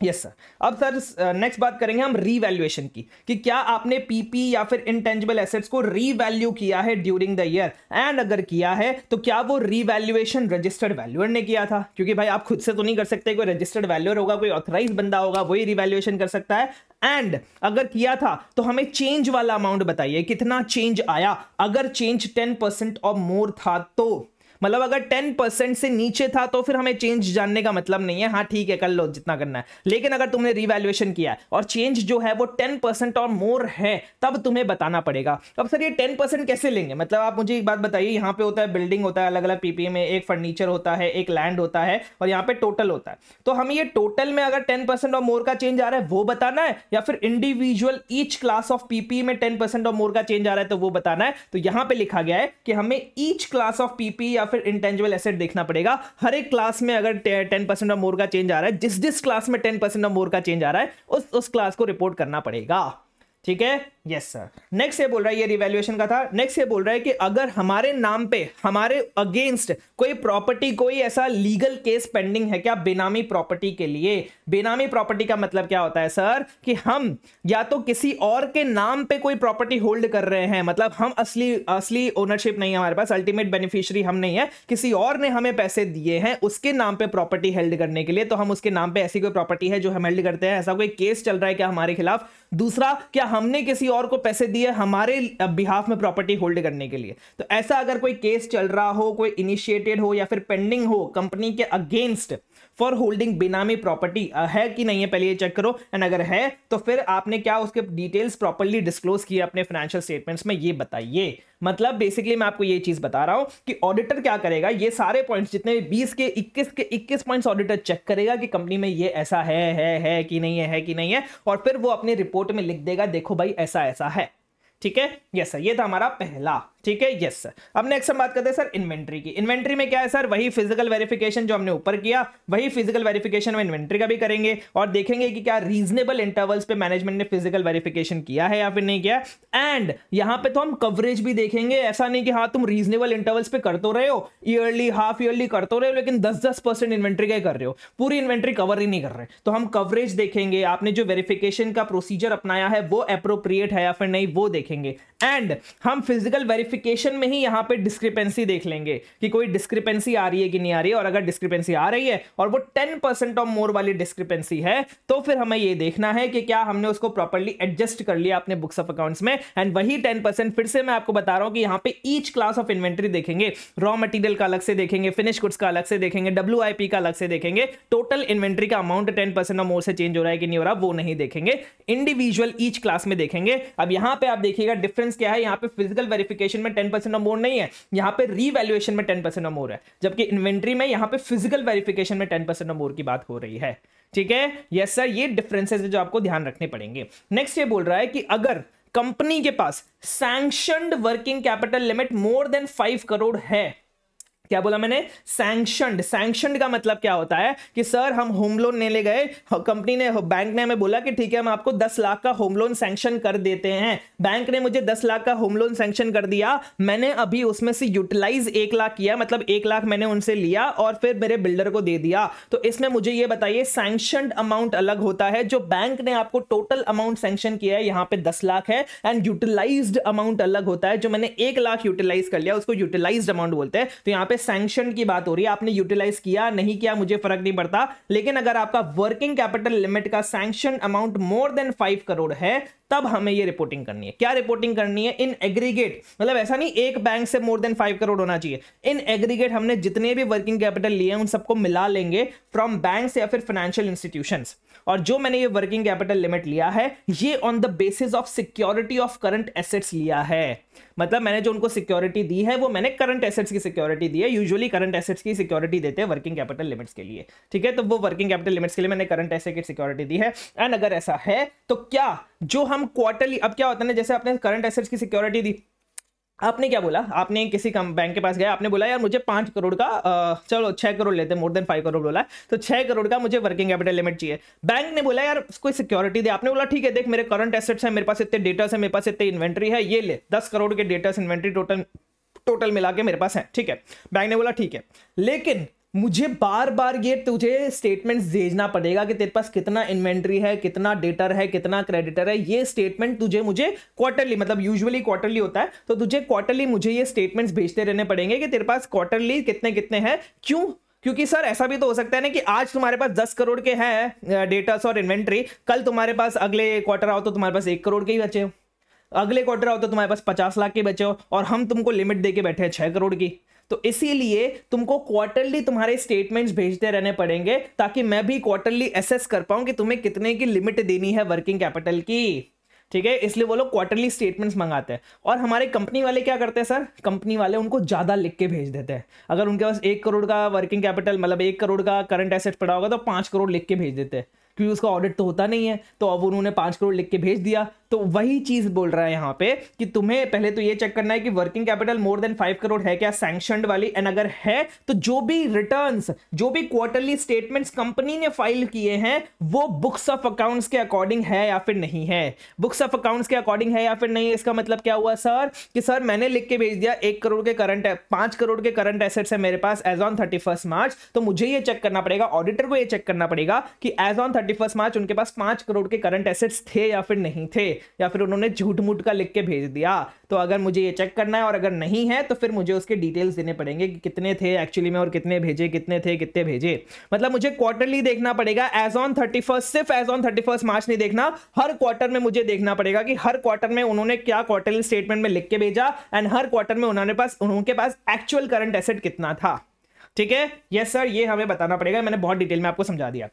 Speaker 1: यस सर। अब सर नेक्स्ट बात करेंगे हम रीवैल्यूएशन की, कि क्या आपने पीपी या फिर इंटेंजिबल एसेट्स को रीवैल्यू किया है ड्यूरिंग द ईयर, एंड अगर किया है तो क्या वो रीवैल्यूएशन रजिस्टर्ड वैल्यूअर ने किया था, क्योंकि भाई आप खुद से तो नहीं कर सकते, कोई रजिस्टर्ड वैल्यूअर होगा, कोई ऑथराइज बंदा होगा, वही रीवैल्यूएशन कर सकता है। एंड अगर किया था तो हमें चेंज वाला अमाउंट बताइए, कितना चेंज आया, अगर चेंज 10% और मोर था तो, मतलब अगर 10% से नीचे था तो फिर हमें चेंज जानने का मतलब नहीं है, हाँ ठीक है कर लो जितना करना है, लेकिन अगर तुमने रीवैल्यूएशन किया है और चेंज जो है वो 10% और मोर है तब तुम्हें बताना पड़ेगा। अब सर ये 10% कैसे लेंगे, मतलब आप मुझे एक बात बताइए, यहाँ पे होता है बिल्डिंग होता है अलग अलग पीपीए में, एक फर्नीचर होता है, एक लैंड होता है और यहाँ पे टोटल होता है, तो हमें ये टोटल में अगर 10% और मोर का चेंज आ रहा है वो बताना है, या फिर individual each class of PP में 10% और मोर का चेंज आ रहा है तो वो बताना है। तो यहाँ पे लिखा गया है कि हमें ईच क्लास ऑफ पीपी या फिर इंटेंजिबल एसेट देखना पड़ेगा। हर एक क्लास में अगर 10% और मोर का चेंज आ रहा है, जिस क्लास में 10% और मोर का चेंज आ रहा है उस क्लास को रिपोर्ट करना पड़ेगा। ठीक है, यस सर। नेक्स्ट ये बोल रहा है, ये रिवैल्यूएशन का था, नेक्स्ट ये बोल रहा है कि अगर हमारे नाम पे हमारे अगेंस्ट कोई प्रॉपर्टी, कोई ऐसा लीगल केस पेंडिंग है क्या बेनामी प्रॉपर्टी के लिए। बेनामी प्रॉपर्टी का मतलब क्या होता है सर, कि हम या तो किसी और के नाम पे कोई प्रॉपर्टी होल्ड कर रहे हैं, मतलब हम असली ओनरशिप नहीं है हमारे पास, अल्टीमेट बेनिफिशियरी हम नहीं है, किसी और ने हमें पैसे दिए हैं उसके नाम पे प्रॉपर्टी हेल्ड करने के लिए, तो हम उसके नाम पे ऐसी कोई प्रॉपर्टी है जो हम हेल्ड करते हैं, ऐसा कोई केस चल रहा है क्या हमारे खिलाफ। दूसरा, क्या हमने किसी और को पैसे दिए हमारे बिहाफ में प्रॉपर्टी होल्ड करने के लिए। तो ऐसा अगर कोई केस चल रहा हो, कोई इनिशिएटेड हो या फिर पेंडिंग हो कंपनी के अगेंस्ट फॉर होल्डिंग बेनामी प्रॉपर्टी, है कि नहीं है पहले ये चेक करो, एंड अगर है तो फिर आपने क्या उसके डिटेल्स प्रॉपर्ली डिस्क्लोज किए अपने फाइनेंशियल स्टेटमेंट्स में, ये बताइए। मतलब बेसिकली मैं आपको ये चीज बता रहा हूं कि ऑडिटर क्या करेगा, ये सारे पॉइंट्स जितने 20 के 21 पॉइंट्स ऑडिटर चेक करेगा कि कंपनी में ये ऐसा है कि नहीं है कि नहीं है, और फिर वो अपनी रिपोर्ट में लिख देगा देखो भाई ऐसा ऐसा है। ठीक है, यस सर, ये था हमारा पहला। ठीक है, यस सर। अब नेक्स्ट हम बात करते हैं सर इन्वेंट्री की। इन्वेंट्री में क्या है सर, वही फिजिकल वेरिफिकेशन जो हमने ऊपर किया, वही फिजिकल वेरिफिकेशन में इन्वेंट्री का भी करेंगे, और देखेंगे कि क्या रीजनेबल इंटरवल्स पे मैनेजमेंट ने फिजिकल वेरिफिकेशन किया है या फिर नहीं किया। एंड यहां पे तो हम कवरेज भी देखेंगे, ऐसा नहीं कि हाँ तुम रीजनेबल इंटरवल्स पे कर तो रहे हो, ईयरली हाफ ईयरली कर तो रहे हो, लेकिन 10% इन्वेंट्री का कर रहे हो, पूरी इन्वेंट्री कवर ही नहीं कर रहे। तो हम कवरेज देखेंगे, आपने जो वेरिफिकेशन का प्रोसीजर अपनाया है वो एप्रोप्रिएट है या फिर नहीं वो देखेंगे। एंड हम फिजिकल वेरिफिकेशन में ही यहां पे डिस्क्रिपेंसी देख लेंगे कि कोई डिस्क्रिपेंसी आ रही है कि नहीं आ रही है, और अगर डिस्क्रिपेंसी आ रही है और वो 10% और मोर वाली डिस्क्रिपेंसी है तो फिर हमें ये देखना है कि क्या हमने उसको प्रॉपर्ली एडजस्ट कर लिया अपने बुक्स ऑफ अकाउंट्स में। एंड वही 10% फिर से मैं आपको बता रहा हूं कि यहां पे ईच क्लास ऑफ इन्वेंट्री देखेंगे, रॉ मटेरियल का अलग से देखेंगे, फिनिश गुड्स का अलग से देखेंगे, WIP का अलग से देखेंगे, टोटल इन्वेंट्री का अमाउंट 10% और मोर से चेंज हो रहा है कि नहीं हो रहा वो नहीं देखेंगे, इंडिविजुअल ईच क्लास में देखेंगे। अब यहां पे आप देखिएगा डिफरेंस क्या है, यहां पे फिजिकल वेरिफिकेशन में 10% और मोर नहीं है, यहां पे रीवैल्यूएशन में 10% और मोर है, जबकि इन्वेंट्री में यहां पे फिजिकल वेरिफिकेशन में 10% और मोर की बात हो रही है। ठीक है, यस सर, ये डिफरेंसेस है जो आपको ध्यान रखने पड़ेंगे। नेक्स्ट ये बोल रहा है कि अगर कंपनी के पास sanctioned working capital limit more than 5 crore है, क्या बोला मैंने, सैंक्शनड का मतलब क्या होता है कि सर हम होम लोन ले गए, कंपनी ने, बैंक ने हमें बोला कि ठीक है हम आपको 10 लाख का होम लोन सैंक्शन कर देते हैं, बैंक ने मुझे 10 लाख का होम लोन सैंक्शन कर दिया, मैंने अभी उसमें से यूटिलाइज 1 लाख किया, मतलब 1 लाख मैंने उनसे लिया और फिर मेरे बिल्डर को दे दिया। तो इसमें मुझे ये बताइए सैंक्शनड अमाउंट अलग होता है, जो बैंक ने आपको टोटल अमाउंट सैंक्शन किया है यहां पे 10 लाख है, एंड यूटिलाइज्ड अमाउंट अलग होता है, जो मैंने 1 लाख यूटिलाइज कर लिया उसको यूटिलाइज्ड अमाउंट बोलते हैं। तो यहां पे पे सैंक्शन की बात हो रही है, आपने यूटिलाइज किया नहीं किया मुझे फर्क नहीं पड़ता, लेकिन अगर आपका वर्किंग कैपिटल लिमिट का सैंक्शन अमाउंट मोर देन 5 करोड़ है तब हमें ये रिपोर्टिंग करनी है। क्या रिपोर्टिंग करनी है? इन एग्रीगेट, मतलब ऐसा नहीं एक बैंक से मोर देन 5 करोड़ होना चाहिए, इन एग्रीगेट हमने जितने भी वर्किंग कैपिटल लिए हैं उन सबको मिला लेंगे फ्रॉम बैंक्स या फिर फाइनेंशियल इंस्टीट्यूशंस। और जो मैंने ये वर्किंग कैपिटल लिमिट लिया है ये on the basis of security of current assets लिया है। मतलब मैंने जो उनको सिक्योरिटी दी है वो मैंने करंट एसेट्स की सिक्योरिटी दी है। यूजुअली करंट एसेट्स की सिक्योरिटी देते हैं वर्किंग कैपिटल लिमिट्स के लिए, ठीक है? तो वो वर्किंग कैपिटल लिमिट्स के लिए मैंने करंट एसेट की सिक्योरिटी दी है। एंड अगर ऐसा है तो क्या जो हम क्वार्टरली, अब क्या होता है ना, जैसे आपने करंट एसेट्स की सिक्योरिटी दी, आपने क्या बोला, आपने किसी बैंक के पास गया, आपने बोला यार मुझे 5 करोड़ का चलो 6 करोड़ लेते हैं, मोर देन 5 करोड़ बोला, तो 6 करोड़ का मुझे वर्किंग कैपिटल लिमिट चाहिए। बैंक ने बोला यार कोई सिक्योरिटी दे, आपने बोला ठीक है देख मेरे करंट एसेट्स है, मेरे पास इतने डेटा है, मेरे पास इतने इन्वेंट्री है, ये ले 10 करोड़ के डेटा इन्वेंट्री टोटल मिला के मेरे पास है, ठीक है? बैंक ने बोला ठीक है, लेकिन मुझे बार बार ये तुझे स्टेटमेंट्स भेजना पड़ेगा कि तेरे पास कितना इन्वेंट्री है, कितना डेटर है, कितना क्रेडिटर है। ये स्टेटमेंट तुझे मुझे क्वार्टरली, मतलब यूजुअली क्वार्टरली होता है, तो तुझे क्वार्टरली मुझे ये स्टेटमेंट्स भेजते रहने पड़ेंगे कि तेरे पास क्वार्टरली कितने कितने हैं। क्यों? क्योंकि सर ऐसा भी तो हो सकता है ना कि आज तुम्हारे पास 10 करोड़ के हैं डेटास और इन्वेंट्री, कल तुम्हारे पास अगले क्वार्टर आओ तो तुम्हारे पास 1 करोड़ के ही बचे हो, अगले क्वार्टर आओ तो तुम्हारे पास 50 लाख के बचे हो, और हम तुमको लिमिट देके बैठे हैं 6 करोड़ की। तो इसीलिए तुमको क्वार्टरली तुम्हारे स्टेटमेंट्स भेजते रहने पड़ेंगे ताकि मैं भी क्वार्टरली असेस कर पाऊं कि तुम्हें कितने की लिमिट देनी है वर्किंग कैपिटल की, ठीक है? इसलिए वो लोग क्वार्टरली स्टेटमेंट्स मंगाते हैं। और हमारे कंपनी वाले क्या करते हैं सर, कंपनी वाले उनको ज्यादा लिख के भेज देते हैं। अगर उनके पास 1 करोड़ का वर्किंग कैपिटल, मतलब 1 करोड़ का करंट एसेट पड़ा होगा तो 5 करोड़ लिख के भेज देते हैं, क्योंकि उसका ऑडिट तो होता नहीं है। तो अब उन्होंने 5 करोड़ लिख के भेज दिया। तो वही चीज बोल रहा है यहां पे कि तुम्हें पहले तो ये चेक करना है कि वर्किंग कैपिटल मोर देन 5 करोड़ है क्या सैंक्शनड वाली, एंड अगर है तो जो भी रिटर्न्स, जो भी क्वार्टरली स्टेटमेंट्स कंपनी ने फाइल किए हैं वो बुक्स ऑफ अकाउंट्स के अकॉर्डिंग है या फिर नहीं है। बुक्स ऑफ अकाउंट्स के अकॉर्डिंग है या फिर नहीं, इसका मतलब क्या हुआ सर कि सर मैंने लिख के भेज दिया 1 करोड़ के करंट, 5 करोड़ के करंट एसेट्स है मेरे पास एज ऑन 31 मार्च, तो मुझे ये चेक करना पड़ेगा, ऑडिटर को ये चेक करना पड़ेगा कि एज ऑन 31 मार्च उनके पास 5 करोड़ के करंट एसेट्स थे या फिर नहीं थे, या फिर उन्होंने झूठ मूठ का लिख के भेज दिया। तो अगर मुझे ये चेक करना है और अगर नहीं है तो फिर मुझे उसके डिटेल्स देने पड़ेंगे कि कितने थे एक्चुअली में और कितने भेजे, कितने थे कितने भेजे। मतलब मुझे क्वार्टरली देखना पड़ेगा, एज ऑन 31, सिर्फ एज ऑन 31 मार्च नहीं देखना, हर क्वार्टर में मुझे देखना पड़ेगा कि हर क्वार्टर में उन्होंने क्या क्वार्टरली स्टेटमेंट में लिख के भेजा, एंड हर क्वार्टर में उनके पास एक्चुअल करंट एसेट कितना था, ठीक है? यस सर, ये हमें बताना पड़ेगा, मैंने बहुत डिटेल में आपको समझा दिया।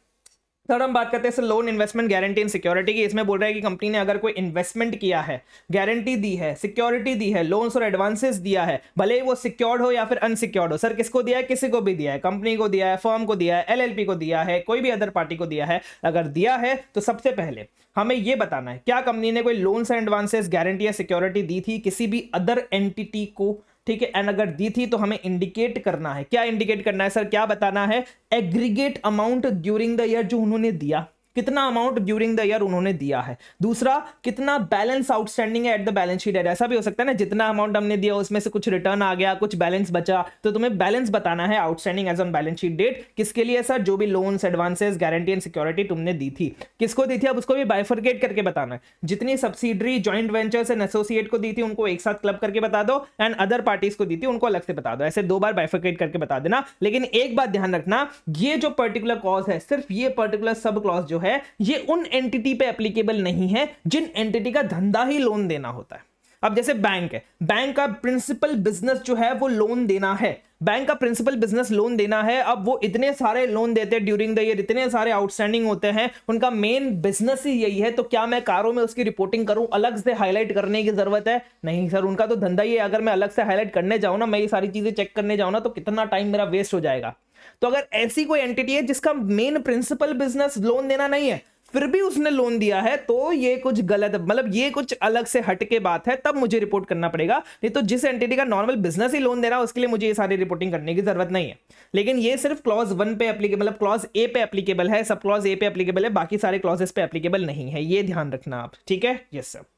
Speaker 1: थर्ड हम बात करते हैं loan investment guarantee and security की। इसमें बोल रहा है कि कंपनी ने अगर कोई इन्वेस्टमेंट किया है, गारंटी दी है, सिक्योरिटी दी है, लोन्स और एडवांसेस दिया है, भले ही वो सिक्योर्ड हो या फिर अनसिक्योर्ड हो। सर किसको दिया है? किसी को भी दिया है, कंपनी को दिया है, फर्म को दिया है, एलएलपी को दिया है, कोई भी अदर पार्टी को दिया है। अगर दिया है तो सबसे पहले हमें यह बताना है क्या कंपनी ने कोई लोन्स एंड एडवांसेस, गारंटी या सिक्योरिटी दी थी किसी भी अदर एंटिटी को, ठीक है? एंड अगर दी थी तो हमें इंडिकेट करना है। क्या इंडिकेट करना है सर? क्या बताना है? Aggregate amount during the year जो उन्होंने दिया, कितना अमाउंट ड्यूरिंग द ईयर उन्होंने दिया है। दूसरा, कितना बैलेंस आउटस्टैंडिंग है at the balance sheet date. ऐसा भी हो सकता है ना, जितना अमाउंट हमने दिया उसमें से कुछ रिटर्न आ गया, कुछ बैलेंस बचा, तो तुम्हें बैलेंस बताना है outstanding as on balance sheet date. किसके लिए सर? जो भी loans, advances, guarantee and security तुमने दी थी। किसको दी थी? अब उसको भी बाइफरकेट करके बताना है। जितनी subsidiary, joint ventures and associate को दी थी उनको एक साथ क्लब करके बता दो, एंड अदर पार्टीज को दी थी उनको अलग से बता दो। ऐसे 2 बार बाइफरकेट करके बता देना। लेकिन एक बात ध्यान रखना, ये जो पर्टिकुलर क्लॉज है, सिर्फ ये पर्टिकुलर सब क्लॉज जो है ये उन एंटिटी पे एप्लीकेबल नहीं है जिन एंटिटी का धंधा ही लोन देना होता है। अब जैसे बैंक है, बैंक का प्रिंसिपल बिजनेस जो है वो लोन देना है, बैंक का प्रिंसिपल बिजनेस लोन देना है। अब वो इतने सारे लोन देते हैं ड्यूरिंग द ईयर, इतने सारे आउटस्टैंडिंग होते हैं, उनका मेन बिजनेस ही यही है। तो क्या मैं कारों में उसकी रिपोर्टिंग करूं, अलग से हाईलाइट करने की जरूरत है? नहीं सर, उनका तो धंधा ही है। अगर मैं अलग से हाईलाइट करने जाऊं ना, मैं ये सारी चीजें चेक करने जाऊं ना, तो कितना टाइम मेरा वेस्ट हो जाएगा। तो अगर ऐसी कोई एंटिटी है जिसका मेन प्रिंसिपल बिजनेस लोन देना नहीं है, फिर भी उसने लोन दिया है, तो ये कुछ गलत, मतलब ये कुछ अलग से हटके बात है, तब मुझे रिपोर्ट करना पड़ेगा। नहीं तो जिस एंटिटी का नॉर्मल बिजनेस ही लोन दे रहा है उसके लिए मुझे ये सारी रिपोर्टिंग करने की जरूरत नहीं है। लेकिन ये सिर्फ क्लॉज 1 पे एप्लीकेबल, मतलब क्लॉज ए पे एप्लीकेबल है, सब क्लॉज ए पे एप्लीकेबल है, बाकी सारे क्लॉजेस पे एप्लीकेबल नहीं है। ये ध्यान रखना आप, ठीक है? Yes sir.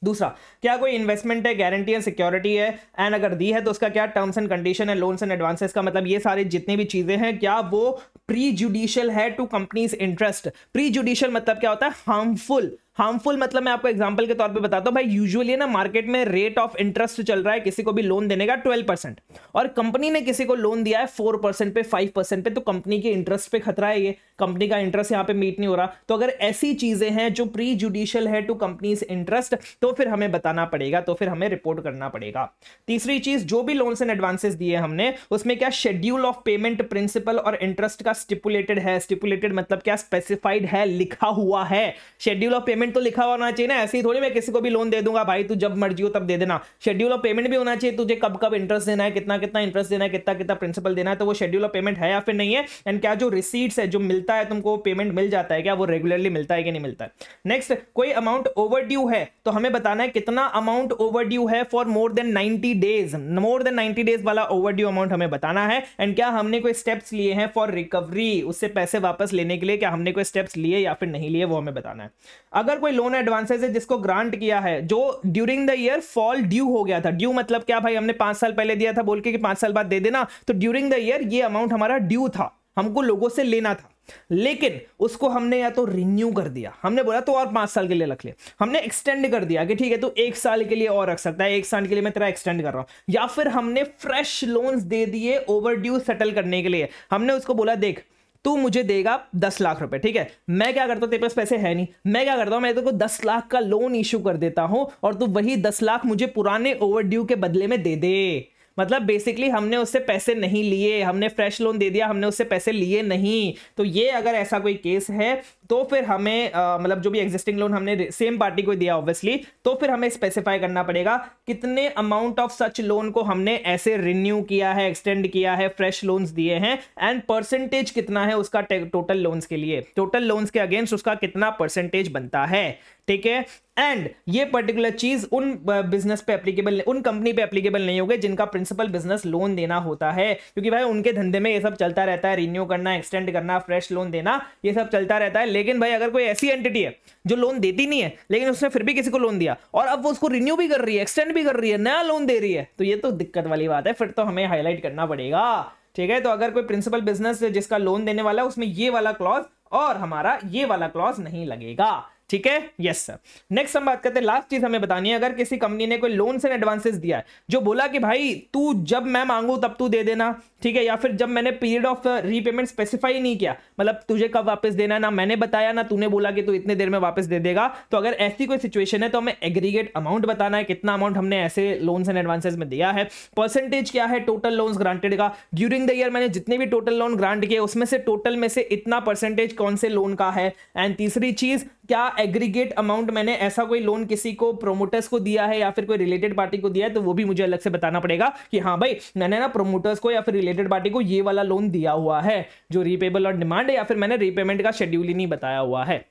Speaker 1: दूसरा, क्या कोई इन्वेस्टमेंट है, गारंटी है, सिक्योरिटी है, एंड अगर दी है तो उसका क्या टर्म्स एंड कंडीशन है, लोन्स एंड एडवांसेस का मतलब ये सारी जितनी भी चीजें हैं, क्या वो प्री जुडिशियल है to companies interest. Prejudicial मतलब क्या होता है? हार्मफुल, हार्मफुल मतलब मैं आपको एग्जांपल के तौर पे बताता हूं भाई, यूजुअली ना मार्केट में रेट ऑफ इंटरेस्ट चल रहा है किसी को भी लोन देने का 12%, और कंपनी ने किसी को लोन दिया है 4% पे, 5% पे, तो कंपनी के इंटरेस्ट पे खतरा है, ये कंपनी का इंटरेस्ट यहां पे मीट नहीं हो रहा। तो अगर ऐसी चीजें हैं जो प्री जुडिशियल है टू कंपनीज इंटरेस्ट, तो फिर हमें बताना पड़ेगा, तो फिर हमें रिपोर्ट करना पड़ेगा। तीसरी चीज, जो भी लोन्स एंड एडवांसेस दिए हमने, उसमें क्या शेड्यूल ऑफ पेमेंट प्रिंसिपल और इंटरेस्ट का स्टिपुलेटेड है। स्टिपुलेटेड मतलब क्या, स्पेसिफाइड है, लिखा हुआ है। शेड्यूल ऑफ पेमेंट तो लिखा होना चाहिए ना, ऐसे ही थोड़ी मैं किसी को भी लोन दे दूंगा भाई तू जब मर्जी हो तब दे देना। शेड्यूल ऑफ पेमेंट भी होना चाहिए, तुझे कब कब इंटरेस्ट देना है, कितना कितना इंटरेस्ट देना है, कितना कितना प्रिंसिपल देना है, तो वो शेड्यूल ऑफ पेमेंट है या फिर नहीं है। एंड क्या जो रिसीट्स है, जो मिलता है तुमको, पेमेंट मिल जाता है क्या, वो रेगुलरली मिलता है कि नहीं मिलता है। नेक्स्ट, कोई अमाउंट ओवर ड्यू है तो हमें बताना है कितना अमाउंट ओवर ड्यू है for more than 90 days. More than 90 days वाला ओवर ड्यू अमाउंट हमें बताना है। एंड क्या हमने कोई स्टेप्स लिए हैं फॉर रिकवरी, उससे पैसे वापस लेने के लिए, क्या हमने कोई स्टेप्स लिए या फिर नहीं लिए, वो हमें बताना है। अगर कोई लोन एडवांसेस है जिसको ग्रांट किया है, जो during the year fall due हो गया था, ड्यू मतलब क्या भाई, हमने 5 साल पहले दिया था बोल के कि 5 साल बाद दे देना, तो ड्यूरिंग द ईयर ये अमाउंट हमारा ड्यू था, हमको लोगों से लेना था, लेकिन उसको हमने या तो रिन्यू कर दिया, हमने बोला तो और 5 साल के लिए रख ले, हमने एक्सटेंड कर दिया कि ठीक है तो 1 साल के लिए और रख सकता है, 1 साल के लिए मैं तेरा एक्सटेंड कर रहा हूं, या फिर हमने फ्रेश लोन्स दे दिए ओवर ड्यू सेटल करने के लिए। हमने उसको बोला देख तू मुझे देगा 10 लाख रुपए, ठीक है, मैं क्या करता हूं, तेरे पास पैसे है नहीं, मैं क्या करता हूं, मैं तेरे को 10 लाख का लोन इश्यू कर देता हूं और तू वही 10 लाख मुझे पुराने ओवर ड्यू के बदले में दे दे। मतलब बेसिकली हमने उससे पैसे नहीं लिए, हमने फ्रेश लोन दे दिया, हमने उससे पैसे लिए नहीं। तो ये अगर ऐसा कोई केस है तो फिर हमें मतलब जो भी एग्जिस्टिंग लोन हमने सेम पार्टी को दिया ऑब्वियसली, तो फिर हमें स्पेसिफाई करना पड़ेगा कितने अमाउंट ऑफ सच लोन को हमने ऐसे रिन्यू किया है, एक्सटेंड किया है, फ्रेश लोन्स दिए हैं, एंड परसेंटेज कितना है उसका टोटल लोन्स के लिए, टोटल लोन्स के अगेंस्ट उसका कितना परसेंटेज बनता है, ठीक है। एंड ये पर्टिकुलर चीज उन बिजनेस पे एप्लीकेबल, उन कंपनी पे एप्लीकेबल नहीं होगी जिनका प्रिंसिपल बिजनेस लोन देना होता है, क्योंकि भाई उनके धंधे में ये सब चलता रहता है, रिन्यू करना, एक्सटेंड करना, फ्रेश लोन देना, ये सब चलता रहता है। लेकिन भाई अगर कोई ऐसी एंटिटी है जो लोन देती नहीं है लेकिन उसने फिर भी किसी को लोन दिया और अब वो उसको रिन्यू भी कर रही है, एक्सटेंड भी कर रही है, नया लोन दे रही है, तो ये तो दिक्कत वाली बात है, फिर तो हमें हाईलाइट करना पड़ेगा, ठीक है। तो अगर कोई प्रिंसिपल बिजनेस जिसका लोन देने वाला है उसमें ये वाला क्लॉज और हमारा ये वाला क्लॉज नहीं लगेगा, ठीक है, यस सर। नेक्स्ट हम बात करते हैं, लास्ट चीज हमें बतानी है, अगर किसी कंपनी ने कोई लोन्स एंड एडवांसेस दिया है, जो बोला कि भाई तू जब मैं मांगू तब तू दे देना, ठीक है, या फिर जब मैंने पीरियड ऑफ रीपेमेंट स्पेसिफाई नहीं किया, मतलब तुझे कब वापस देना है ना मैंने बताया ना तूने बोला कि तू इतने देर में वापस दे देगा, तो अगर ऐसी कोई सिचुएशन है तो हमें एग्रीगेट अमाउंट बताना है, कितना अमाउंट हमने ऐसे लोन्स एंड एडवांसेस में दिया है, परसेंटेज क्या है टोटल लोन्स ग्रांटेड का, ड्यूरिंग द ईयर मैंने जितने भी टोटल लोन ग्रांट किए उसमें से टोटल में से इतना परसेंटेज कौन से लोन का है, एंड तीसरी चीज क्या एग्रीगेट अमाउंट मैंने ऐसा कोई लोन किसी को प्रोमोटर्स को दिया है या फिर कोई रिलेटेड पार्टी को दिया है, तो वो भी मुझे अलग से बताना पड़ेगा कि हाँ भाई मैंने ना प्रोमोटर्स को या फिर रिलेटेड पार्टी को ये वाला लोन दिया हुआ है जो रीपेबल और डिमांड है, या फिर मैंने रीपेमेंट का शेड्यूल ही नहीं बताया हुआ है,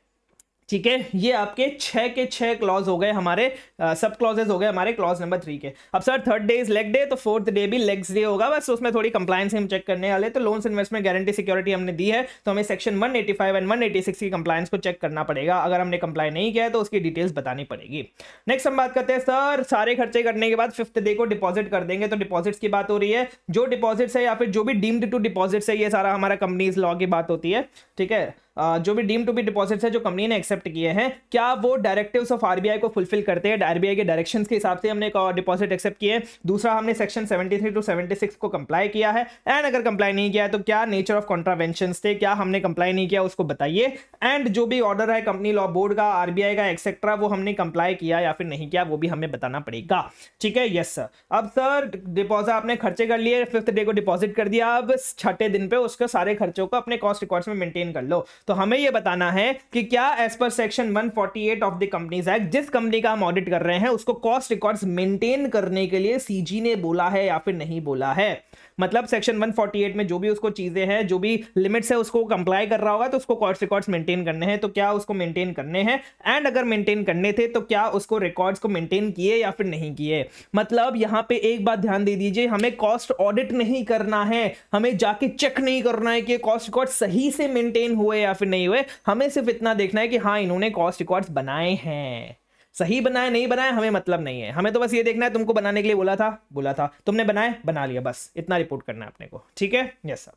Speaker 1: ठीक है। ये आपके 6 के 6 क्लॉज हो गए हमारे, सब क्लॉजेस हो गए हमारे क्लॉज नंबर 3 के। अब sir third day is leg day, तो फोर्थ डे भी लेग्स डे होगा, बस उसमें थोड़ी कंप्लायंस हम चेक करने वाले। तो लोन्स इन्वेस्टमेंट गारंटी सिक्योरिटी हमने दी है तो हमें सेक्शन 185 एंड 186 की कंप्लायंस को चेक करना पड़ेगा, अगर हमने कंप्लाई नहीं किया है तो उसकी डिटेल्स बतानी पड़ेगी। नेक्स्ट हम बात करते हैं सर, सारे खर्चे करने के बाद 5th डे को डिपॉजिट कर देंगे, तो डिपॉजिट्स की बात हो रही है, जो डिपॉजिट्स है या फिर जो भी डीम्ड टू डिपॉजिट्स है, ये सारा हमारा कंपनीज लॉ की बात होती है, ठीक है। जो भी डीम टू बी डिपॉजिट्स है जो कंपनी ने एक्सेप्ट किए हैं, क्या वो डायरेक्टिव्स ऑफ आरबीआई को फुलफिल करते हैं, आरबीआई के डायरेक्शंस के हिसाब से हमने डिपॉजिट एक्सेप्ट किए। दूसरा, हमने सेक्शन 73 टू 76 को कंप्लाई किया है, एंड अगर कंप्लाई नहीं किया है तो क्या नेचर ऑफ कॉन्ट्रावेंशंस थे, क्या हमने कंप्लाई नहीं किया उसको बताइए, एंड जो भी ऑर्डर है कंपनी लॉ बोर्ड का, आरबीआई का एक्सेट्रा, वो हमने कंप्लाई किया या फिर नहीं किया, वो भी हमें बताना पड़ेगा, ठीक है, यस सर। अब सर डिपॉजिट आपने खर्चे कर लिए, 5th डे को डिपॉजिट कर दिया, अब 6ठे दिन पे उसके सारे खर्चों को अपने कॉस्ट रिकॉर्ड्स में मेंटेन कर लो। तो हमें ये बताना है कि क्या as per section 148 of the companies act, जिस कंपनी का हम ऑडिट कर रहे हैं उसको कॉस्ट रिकॉर्ड्स मेंटेन करने के लिए सीजी ने बोला है या फिर नहीं बोला है। मतलब सेक्शन 148 में जो भी उसको चीजें हैं, जो भी लिमिट्स है उसको कंप्लाई कर रहा होगा, तो उसको कॉस्ट रिकॉर्ड्स मेंटेन करने हैं, तो क्या उसको मेंटेन करने हैं, एंड अगर मेंटेन करने थे तो क्या उसको रिकॉर्ड्स को मेंटेन किए या फिर नहीं किए। मतलब यहां पे एक बात ध्यान दे दीजिए, हमें कॉस्ट ऑडिट नहीं करना है, हमें जाके चेक नहीं करना है कि कॉस्ट रिकॉर्ड सही से मेंटेन हुए या फिर नहीं हुए, हमें सिर्फ इतना देखना है कि हाँ इन्होंने कॉस्ट रिकॉर्ड्स बनाए हैं, सही बनाए नहीं बनाए हमें मतलब नहीं है, हमें तो बस ये देखना है तुमको बनाने के लिए बोला था तुमने बनाए बना लिया, बस इतना रिपोर्ट करना है अपने को, ठीक है, यस सर।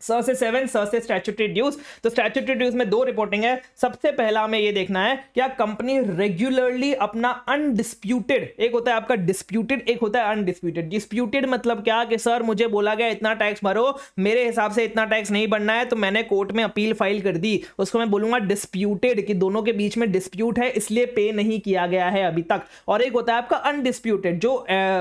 Speaker 1: से 7 से स्टैट्यूटरी ड्यूज। तो स्टैट्यूटरी ड्यूज में दो रिपोर्टिंग है। सबसे पहला हमें ये देखना है क्या कंपनी रेगुलरली अपना अनडिस्प्यूटेड, एक होता है आपका डिस्प्यूटेड, एक होता है अनडिस्प्यूटेड। डिस्प्यूटेड मतलब क्या कि सर मुझे बोला गया इतना टैक्स भरो, मेरे हिसाब से इतना टैक्स नहीं भरना है, तो मैंने कोर्ट में अपील फाइल कर दी, उसको मैं बोलूंगा डिस्प्यूटेड, कि दोनों के बीच में डिस्प्यूट है इसलिए पे नहीं किया गया है अभी तक। और एक होता है आपका अनडिस्प्यूटेड, जो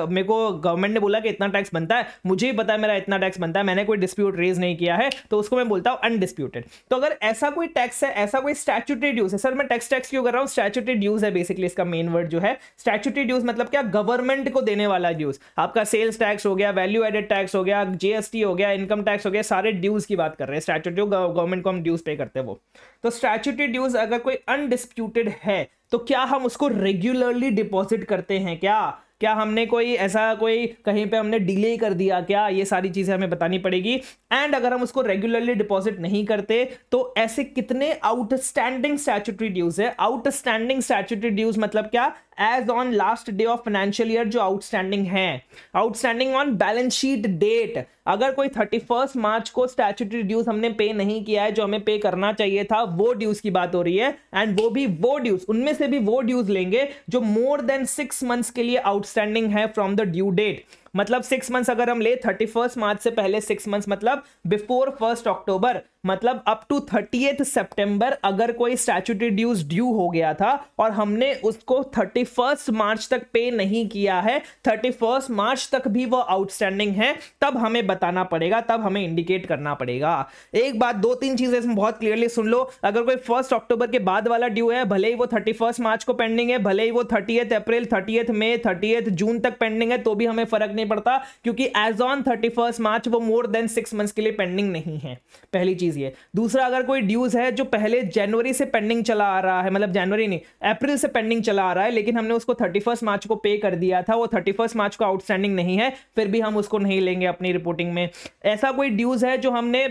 Speaker 1: मेरे को गवर्नमेंट ने बोला कि इतना टैक्स बनता है, मुझे ही पता है मेरा इतना टैक्स बनता है, मैंने कोई डिस्प्यूट रेज नहीं किया है, तो उसको मैं बोलता हूं अनडिस्प्यूटेड। तो अगर ऐसा कोई टैक्स है, ऐसा कोई स्टैट्यूटरी ड्यूज है, सर मैं टैक्स क्यों कर रहा हूं, स्टैट्यूटरी ड्यूज है बेसिकली इसका मेन वर्ड जो है। स्टैट्यूटरी ड्यूज मतलब क्या, गवर्नमेंट को देने वाला ड्यूज, आपका सेल्स टैक्स हो गया, वैल्यू एडेड टैक्स हो गया, जीएसटी हो गया, इनकम टैक्स हो गया, सारे ड्यूज की बात कर रहे हैं। स्टैट्यूटरी गवर्नमेंट को हम ड्यूज पे करते हैं वो। तो स्टैट्यूटरी ड्यूज अगर कोई अनडिस्प्यूटेड है तो क्या हम उसको रेगुलरली डिपॉजिट करते हैं, क्या हमने कोई ऐसा कोई कहीं पे हमने डिले कर दिया क्या, ये सारी चीजें हमें बतानी पड़ेगी। एंड अगर हम उसको रेगुलरली डिपॉजिट नहीं करते तो ऐसे कितने आउटस्टैंडिंग स्टैट्यूटरी ड्यूज है। आउटस्टैंडिंग स्टैट्यूटरी ड्यूज मतलब क्या, as on last day of financial year जो आउटस्टैंडिंग है, outstanding on balance sheet date. अगर कोई 31 मार्च को स्टैट्यूटरी ड्यूज हमने पे नहीं किया है जो हमें पे करना चाहिए था, वो ड्यूज की बात हो रही है। एंड वो भी वो ड्यूज, उनमें से भी वो ड्यूज लेंगे जो मोर देन 6 मंथ्स के लिए आउटस्टैंडिंग है फ्रॉम द ड्यू डेट। मतलब 6 मंथ्स अगर हम ले, 31 मार्च से पहले 6 मंथ्स मतलब बिफोर 1 अक्टूबर, मतलब अप टू 30 सितंबर अगर कोई स्टैट्यूटरी ड्यूज ड्यू हो गया था और हमने उसको 31 मार्च तक पे नहीं किया है, 31 मार्च तक भी वो आउटस्टैंडिंग है, तब हमें बताना पड़ेगा, तब हमें इंडिकेट करना पड़ेगा। एक बात, 2-3 चीजें इसमें बहुत क्लियरली सुन लो। अगर कोई 1 अक्टूबर के बाद वाला ड्यू है, भले ही वो 31 मार्च को पेंडिंग है, भले ही वो 30 अप्रैल, 30 मई, 30 जून तक पेंडिंग है, तो भी हमें फर्क नहीं पड़ता, क्योंकि एज ऑन 31 मार्च वो मोर देन 6 मंथ्स के लिए पेंडिंग नहीं है। पहली चीज ये। दूसरा, अगर कोई ड्यूज है जो पहले जनवरी से पेंडिंग चला आ रहा है, मतलब जनवरी नहीं, अप्रैल से पेंडिंग चला आ रहा है, लेकिन हमने उसको 31 मार्च को पे कर दिया था, वो 31 मार्च को आउटस्टैंडिंग नहीं है, फिर भी हम उसको नहीं लेंगे अपनी रिपोर्टिंग में। ऐसा कोई ड्यूज है जो हमने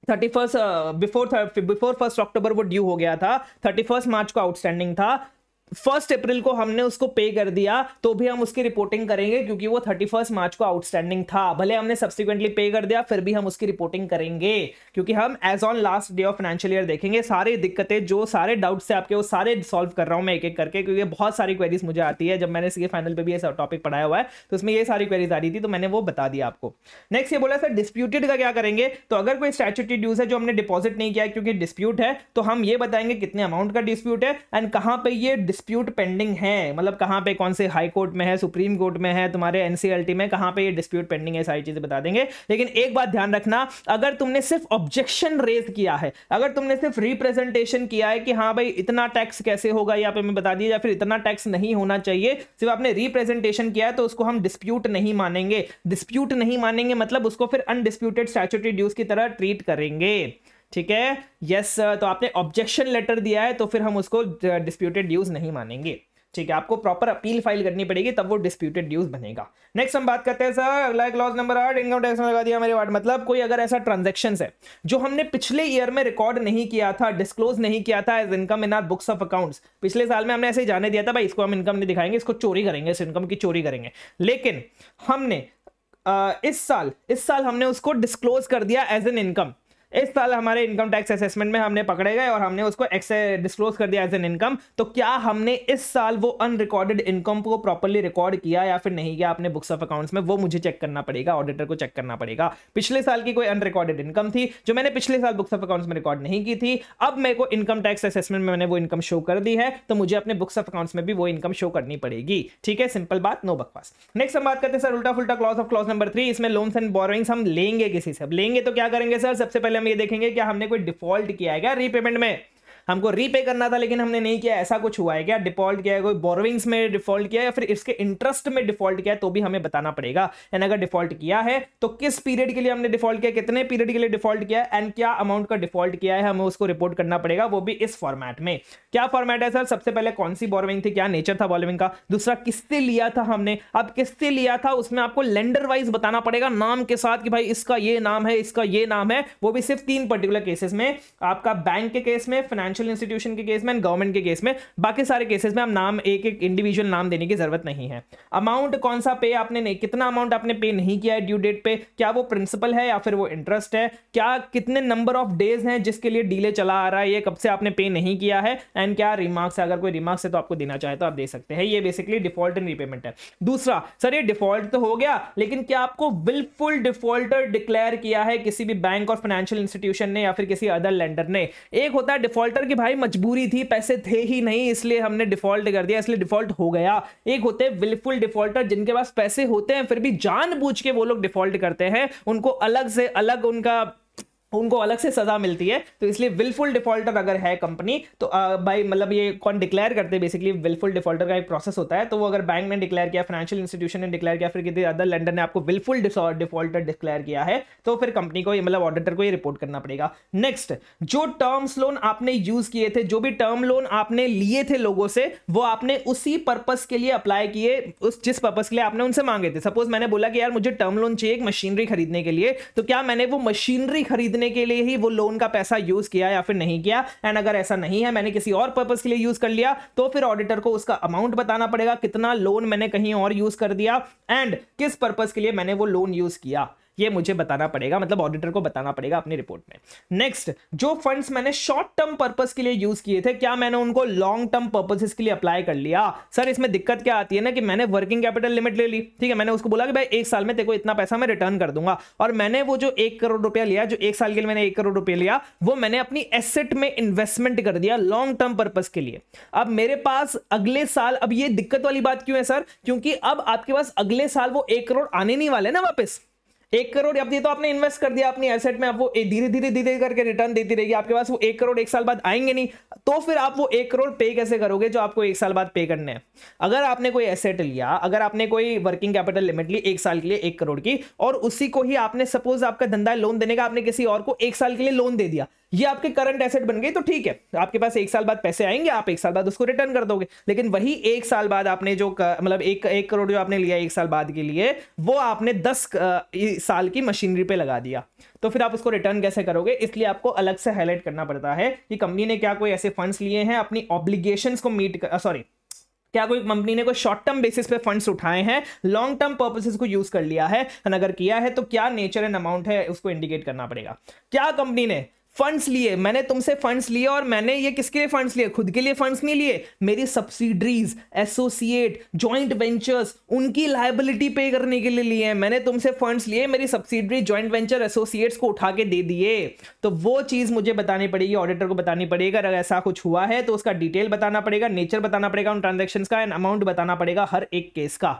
Speaker 1: 31 बिफोर 1 अक्टूबर वो ड्यू हो गया था, 31 मार्च को आउटस्टैंडिंग था, 1 अप्रैल को हमने उसको पे कर दिया, तो भी हम उसकी रिपोर्टिंग करेंगे क्योंकि वो 31 मार्च को आउटस्टैंडिंग था। भले हमने सब्सिक्वेंटली पे कर दिया, फिर भी हम उसकी रिपोर्टिंग करेंगे, क्योंकि हम as on last day of financial year देखेंगे। सारी दिक्कतें, जो सारे डाउट्स है आपके, वो सारे सॉल्व कर रहा हूं मैं एक एक करके, क्योंकि बहुत सारी क्वेरीज मुझे आती है। जब मैंने सीए फाइनल पे भी ऐसा टॉपिक पढ़ाया हुआ है तो उसमें ये सारी क्वेरीज आ रही थी, तो मैंने वो बता दिया आपको। नेक्स्ट ये बोला सर डिस्प्यूटेड का क्या करेंगे। तो अगर कोई स्टैट्यूटरी ड्यूज है जो हमने डिपॉजिट नहीं किया क्योंकि डिस्प्यूट है, तो हम ये बताएंगे कितने अमाउंट का डिस्प्यूट है एंड कहां पे ये डिस्प्यूट पेंडिंग है, मतलब कहां पे, कौन से हाई कोर्ट में है, सुप्रीम कोर्ट में है, तुम्हारे एनसीएलटी में, कहां पे ये डिस्प्यूट पेंडिंग है, सारी चीजें बता देंगे। लेकिन एक बात ध्यान रखना, अगर तुमने सिर्फ ऑब्जेक्शन रेज किया है, अगर तुमने सिर्फ रिप्रेजेंटेशन किया है कि हाँ भाई इतना टैक्स कैसे होगा यहाँ पे मैं बता दिया, या फिर इतना टैक्स नहीं होना चाहिए, सिर्फ आपने रिप्रेजेंटेशन किया है, तो उसको हम डिस्प्यूट नहीं मानेंगे। डिस्प्यूट नहीं मानेंगे मतलब उसको फिर अनडिस्प्यूटेड स्टैट्यूटरी ड्यूज की तरह ट्रीट करेंगे। ठीक है, यस। तो आपने ऑब्जेक्शन लेटर दिया है तो फिर हम उसको डिस्प्यूटेड ड्यूज नहीं मानेंगे। ठीक है, आपको प्रॉपर अपील फाइल करनी पड़ेगी, तब वो डिस्प्यूटेड ड्यूज बनेगा। नेक्स्ट हम बात करते हैं सर अगला क्लॉज नंबर 8, इनकम टैक्स में लगा दिया मेरे वार्ड। मतलब कोई अगर ऐसा ट्रांजैक्शंस है जो हमने पिछले ईयर में रिकॉर्ड नहीं किया था, डिस्क्लोज नहीं किया था as income in our books of accounts, पिछले साल में हमने ऐसे ही जाने दिया था भाई इसको हम इनकम नहीं दिखाएंगे, इसको चोरी करेंगे, इस इनकम की चोरी करेंगे, लेकिन हमने इस साल हमने उसको डिस्क्लोज कर दिया एज एन इनकम। इस साल हमारे इनकम टैक्स असेसमेंट में हमने पकड़े गए और हमने उसको डिस्क्लोज कर दिया एज एन इनकम। तो क्या हमने इस साल वो अनरिकॉर्डेड इनकम को प्रॉपर्ली रिकॉर्ड किया या फिर नहीं किया अपने बुक्स ऑफ अकाउंट्स में, वो मुझे चेक करना पड़ेगा, ऑडिटर को चेक करना पड़ेगा। पिछले साल की कोई अनरिकॉर्डेड इनकम थी जो मैंने पिछले साल बुक्स ऑफ अकाउंट्स में रिकॉर्ड नहीं की थी, अब मेरे को इनकम टैक्स असेसमेंट में मैंने वो इनकम शो कर दी है, तो मुझे अपने बुक्स ऑफ अकाउंट्स में भी वो इनकम शो करनी पड़ेगी। ठीक है, सिंपल बात, नो बकवास। नेक्स्ट हम बात करते हैं सर उल्टा फुल्टा क्लॉज ऑफ क्लॉज नंबर 3। इसमें लोन्स एंड बोरोइंग्स हम लेंगे किसी से, लेंगे तो क्या करेंगे सर, सबसे पहले हम ये देखेंगे कि हमने कोई डिफॉल्ट किया है क्या रीपेमेंट में, हमको रीपे करना था लेकिन हमने नहीं किया, ऐसा कुछ हुआ है क्या, डिफॉल्ट किया है, कोई बोरोइंग्स में डिफॉल्ट किया है या फिर इसके इंटरेस्ट में डिफॉल्ट किया है, तो भी हमें बताना पड़ेगा। एंड अगर डिफॉल्ट किया है तो किस पीरियड के लिए हमने डिफॉल्ट किया, कितने पीरियड के लिए डिफॉल्ट किया है एंड क्या अमाउंट का डिफॉल्ट किया है, हमें उसको रिपोर्ट करना पड़ेगा, वो भी इस फॉर्मेट में। क्या फॉर्मेट है सर, सबसे पहले कौन सी बोरोइंग थी, क्या नेचर था बोरोइंग का, दूसरा किससे लिया था हमने, अब किससे लिया था उसमें आपको लेंडर वाइज बताना पड़ेगा नाम के साथ कि भाई इसका ये नाम है, इसका ये नाम है, वो भी सिर्फ 3 पर्टिकुलर केसेस में, आपका बैंक के केस में, फाइनेंशियल फाइनेंशियल इंस्टीट्यूशन के केस में, गवर्नमेंट के केस में। बाकी सारे केसेस में हम नाम एक एक इंडिविजुअल नाम देने की जरूरत नहीं है। अमाउंट कौन सा पे आपने नहीं, कितना अमाउंट आपने पे नहीं किया है ड्यू डेट पे, क्या वो प्रिंसिपल है या फिर वो इंटरेस्ट है, क्या कितने नंबर ऑफ डेज हैं जिसके लिए डिले चला आ रहा है, ये कब से आपने पे नहीं किया है, एंड क्या रिमार्क्स है, अगर कोई रिमार्क्स है तो आपको देना चाहे तो आप दे सकते हैं। ये बेसिकली डिफॉल्ट एंड रीपेमेंट है। दूसरा, सर ये डिफॉल्ट तो हो गया, लेकिन क्या आपको विलफुल डिफॉल्टर डिक्लेयर किया है किसी भी बैंक और फाइनेंशियल इंस्टीट्यूशन ने या फिर किसी अदर लेंडर ने? एक होता है डिफॉल्टर की भाई मजबूरी थी, पैसे थे ही नहीं इसलिए हमने डिफॉल्ट कर दिया, इसलिए डिफॉल्ट हो गया। एक होते हैं विलफुल डिफॉल्टर जिनके पास पैसे होते हैं फिर भी जानबूझ के वो लोग डिफॉल्ट करते हैं, उनको अलग से सजा मिलती है। तो इसलिए विलफुल डिफॉल्टर अगर है कंपनी तो भाई मतलब ये कौन डिक्लेयर करते हैं, बेसिकली विलफुल डिफॉल्टर का एक प्रोसेस होता है। तो वो अगर बैंक ने डिक्लेयर किया, फाइनेंशियल इंस्टीट्यूशन ने डिक्लेयर किया, फिर किसी अदर लेंडर ने आपको विलफुल डिफॉल्टर डिक्लेयर किया है तो फिर कंपनी को मतलब ऑडिटर को ये रिपोर्ट करना पड़ेगा। नेक्स्ट, जो टर्म्स लोन आपने यूज किए थे, जो भी टर्म लोन आपने लिए थे लोगों से, वो आपने उसी पर्पस के लिए अप्लाई किए, उस जिस पर्पस के लिए आपने उनसे मांगे थे। सपोज मैंने बोला कि यार मुझे टर्म लोन चाहिए एक मशीनरी खरीदने के लिए, तो क्या मैंने वो मशीनरी खरीदने के लिए ही वो लोन का पैसा यूज किया या फिर नहीं किया? एंड अगर ऐसा नहीं है, मैंने किसी और पर्पस के लिए यूज कर लिया, तो फिर ऑडिटर को उसका अमाउंट बताना पड़ेगा, कितना लोन मैंने कहीं और यूज कर दिया एंड किस पर्पस के लिए मैंने वो लोन यूज किया, ये मुझे बताना पड़ेगा, मतलब ऑडिटर को बताना पड़ेगा अपनी रिपोर्ट में। नेक्स्ट, जो फंड्स मैंने शॉर्ट टर्म पर्पस के लिए यूज किए थे, क्या मैंने उनको लॉन्ग टर्म पर्पसेस के लिए अप्लाई कर लिया? सर इसमें दिक्कत क्या आती है ना कि मैंने वर्किंग कैपिटल लिमिट ले ली, ठीक है, मैंने उसको बोला कि भाई 1 साल में तेरे को इतना पैसा मैं रिटर्न कर दूंगा, और मैंने वो जो 1 करोड़ रुपया लिया, जो 1 साल के लिए मैंने 1 करोड़ रुपया लिया, वो मैंने अपनी एसेट में इन्वेस्टमेंट कर दिया लॉन्ग टर्म पर्पस के लिए। अब मेरे पास अगले साल, अब ये दिक्कत वाली बात क्यों है सर? क्योंकि अब आपके पास अगले साल वो 1 करोड़ आने नहीं वाले ना वापस। 1 करोड़ अब ये तो आपने इन्वेस्ट कर दिया अपनी एसेट में, अब वो धीरे धीरे करके रिटर्न देती रहेगी, आपके पास वो 1 करोड़ 1 साल बाद आएंगे नहीं, तो फिर आप वो 1 करोड़ पे कैसे करोगे जो आपको 1 साल बाद पे करने हैं? अगर आपने कोई एसेट लिया, अगर आपने कोई वर्किंग कैपिटल लिमिट ली 1 साल के लिए 1 करोड़ की, और उसी को ही आपने, सपोज आपका धंधा है लोन देने का, आपने किसी और को 1 साल के लिए लोन दे दिया, ये आपके करंट एसेट बन गई, तो ठीक है, आपके पास 1 साल बाद पैसे आएंगे, आप 1 साल बाद उसको रिटर्न कर दोगे। लेकिन वही 1 साल बाद आपने जो मतलब 1 करोड़ जो आपने लिया 1 साल बाद के लिए, वो आपने 10 साल की मशीनरी पे लगा दिया, तो फिर आप उसको रिटर्न कैसे करोगे? इसलिए आपको अलग से हाईलाइट करना पड़ता है कि कंपनी ने क्या कोई ऐसे फंड्स लिए हैं अपनी ऑब्लिगेशंस को मीट क्या कोई कंपनी ने कोई शॉर्ट टर्म बेसिस पे फंड्स उठाए हैं, लॉन्ग टर्म पर्पसेस को यूज कर लिया है, अगर किया है तो क्या नेचर एंड अमाउंट है उसको इंडिकेट करना पड़ेगा। क्या कंपनी ने फंड्स लिए, मैंने तुमसे फंड्स लिए, और मैंने ये किसके लिए फंड्स लिए? खुद के लिए फंड्स नहीं लिए, मेरी सब्सिडरीज, एसोसिएट, जॉइंट वेंचर्स, उनकी लायबिलिटी पे करने के लिए लिए हैं। मैंने तुमसे फंड्स लिए, मेरी सब्सिडरी, जॉइंट वेंचर, एसोसिएट्स को उठा के दे दिए, तो वो चीज मुझे बतानी पड़ेगी, ऑडिटर को बतानी पड़ेगी। अगर ऐसा कुछ हुआ है तो उसका डिटेल बताना पड़ेगा, नेचर बताना पड़ेगा उन ट्रांजेक्शन्स का, एंड अमाउंट बताना पड़ेगा हर एक केस का।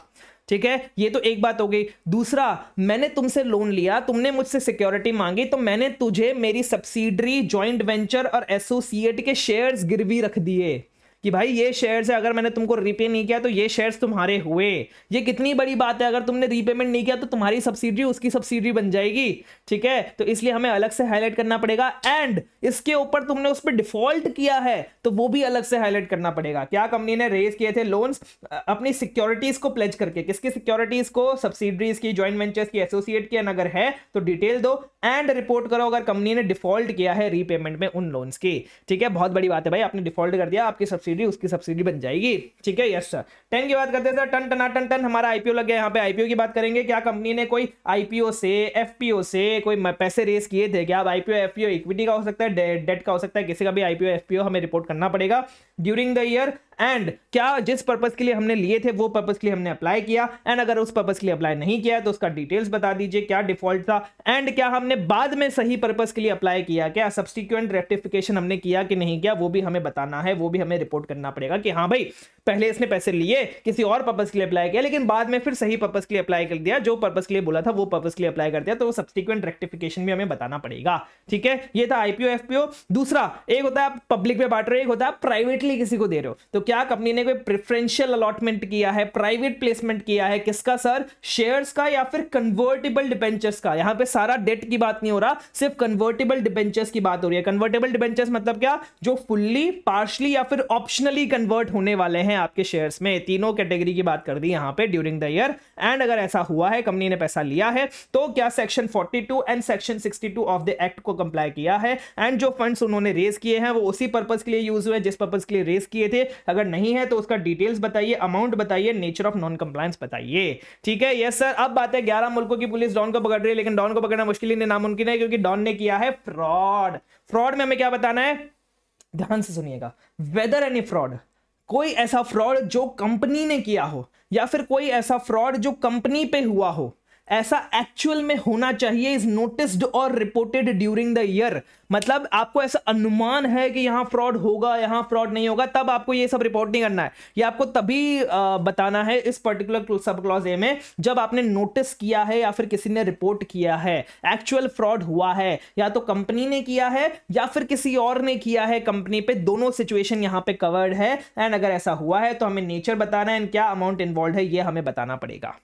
Speaker 1: ठीक है, ये तो एक बात हो गई। दूसरा, मैंने तुमसे लोन लिया, तुमने मुझसे सिक्योरिटी मांगी, तो मैंने तुझे मेरी सब्सिडरी, जॉइंट वेंचर और एसोसिएट के शेयर्स गिरवी रख दिए कि भाई ये शेयर्स है, अगर मैंने तुमको रीपे नहीं किया तो ये शेयर्स तुम्हारे हुए। ये कितनी बड़ी बात है, अगर तुमने रीपेमेंट नहीं किया तो तुम्हारी सब्सिडरी उसकी सब्सिडरी बन जाएगी। ठीक है, तो इसलिए हमें अलग से हाईलाइट करना पड़ेगा, एंड इसके ऊपर तुमने उस पर डिफॉल्ट किया है तो वो भी अलग से हाईलाइट करना पड़ेगा। क्या कंपनी ने रेज किए थे लोन्स अपनी सिक्योरिटीज को प्लेज करके, किसकी सिक्योरिटीज को? सब्सिडरीज की, जॉइंट वेंचर्स की, एसोसिएट की, अगर है तो डिटेल दो एंड रिपोर्ट करो अगर कंपनी ने डिफॉल्ट किया है रीपेमेंट में उन लोन्स की। ठीक है, बहुत बड़ी बात है भाई, आपने डिफॉल्ट कर दिया, आपकी सब्सिडी उसकी सब्सिडी बन जाएगी। ठीक है, यस सर। 10 की बात करते हैं सर, टन टना टन टन हमारा आईपीओ लग गया। यहाँ पे आईपीओ की बात करेंगे। क्या कंपनी ने कोई आईपीओ से, एफपीओ से कोई पैसे रेस किए थे क्या? अब आईपीओ एफपीओ इक्विटी का हो सकता है, डेट का हो सकता है, किसी का भी आईपीओ एफपीओ हमें रिपोर्ट करना पड़ेगा ड्यूरिंग द ईयर, एंड क्या जिस पर्पस के लिए हमने लिए थे वो पर्पस के लिए हमने अप्लाई किया, एंड अगर उस पर्पस के लिए अप्लाई नहीं किया तो उसका डिटेल्स बता दीजिए, क्या डिफॉल्ट था, एंड क्या हमने बाद में सही पर्पस के लिए अप्लाई किया, क्या सब्स्टिट्यूएंट रेक्टिफिकेशन हमने किया कि नहीं किया, वो भी हमें बताना है, वो भी हमें रिपोर्ट करना पड़ेगा कि हाँ भाई पहले इसने पैसे लिए, किसी और पर्पस के लिए अप्लाई किया, लेकिन बाद में फिर सही पर्पस के लिए अप्लाई कर दिया, जो पर्पस के लिए बोला था वो पर्पस के लिए अप्लाई कर दिया, तो वो सब्स्टिट्यूएंट रेक्टिफिकेशन भी हमें बताना पड़ेगा। ठीक है, ये था आईपीओ एफपीओ। दूसरा, एक होता है आप पब्लिक में बांट रहे हो, एक होता है आप प्राइवेटली किसी को दे रहे हो। तो क्या कंपनी ने कोई प्रेफरेंशियल अलॉटमेंट किया है, प्राइवेट प्लेसमेंट किया है, किसका सर? शेयर्स का या फिर कन्वर्टेबल डिबेंचर्स का? यहां पे सारा डेट की बात नहीं हो रहा, सिर्फ कन्वर्टेबल डिबेंचर्स की बात हो रही है। कन्वर्टेबल डिबेंचर्स मतलब क्या? जो फुल्ली, पार्शली या फिर ऑप्शनली कन्वर्ट होने वाले हैं आपके शेयर्स में। तीनों कैटेगरी की बात कर दी यहां पे ड्यूरिंग द ईयर। एंड अगर ऐसा हुआ है, कंपनी ने पैसा लिया है, तो क्या section 42 and section 62 of the act को कंप्लाई किया है? एंड जो फंड्स उन्होंने रेज किए हैं वो उसी पर्पस के लिए यूज हुए जिस पर्पस के लिए रेज किए थे। अगर नहीं है तो उसका डिटेल्स बताइए, अमाउंट बताइए, नेचर ऑफ नॉन कंप्लायंस बताइए। ठीक है, यस सर। अब बात है 11 मुल्कों की पुलिस डॉन को पकड़ रही है, लेकिन डॉन को पकड़ना मुश्किल ही नामुमकिन है क्योंकि डॉन ने किया है फ्रॉड। फ्रॉड में हमें क्या बताना है? ध्यान से सुनिएगा। वेदर एनी फ्रॉड, कोई ऐसा फ्रॉड जो कंपनी ने किया हो या फिर कोई ऐसा फ्रॉड जो कंपनी पे हुआ हो, ऐसा एक्चुअल में होना चाहिए, इज नोटिस्ड और रिपोर्टेड ड्यूरिंग द ईयर। मतलब आपको ऐसा अनुमान है कि यहां फ्रॉड होगा, यहां फ्रॉड नहीं होगा, तब आपको ये सब रिपोर्ट नहीं करना है। ये आपको तभी बताना है इस पर्टिकुलर सब क्लॉज ए में जब आपने नोटिस किया है या फिर किसी ने रिपोर्ट किया है, एक्चुअल फ्रॉड हुआ है, या तो कंपनी ने किया है या फिर किसी और ने किया है कंपनी पे। दोनों सिचुएशन यहां पे कवर्ड है। एंड अगर ऐसा हुआ है तो हमें नेचर बताना है एंड क्या अमाउंट इन्वॉल्व है ये हमें बताना पड़ेगा,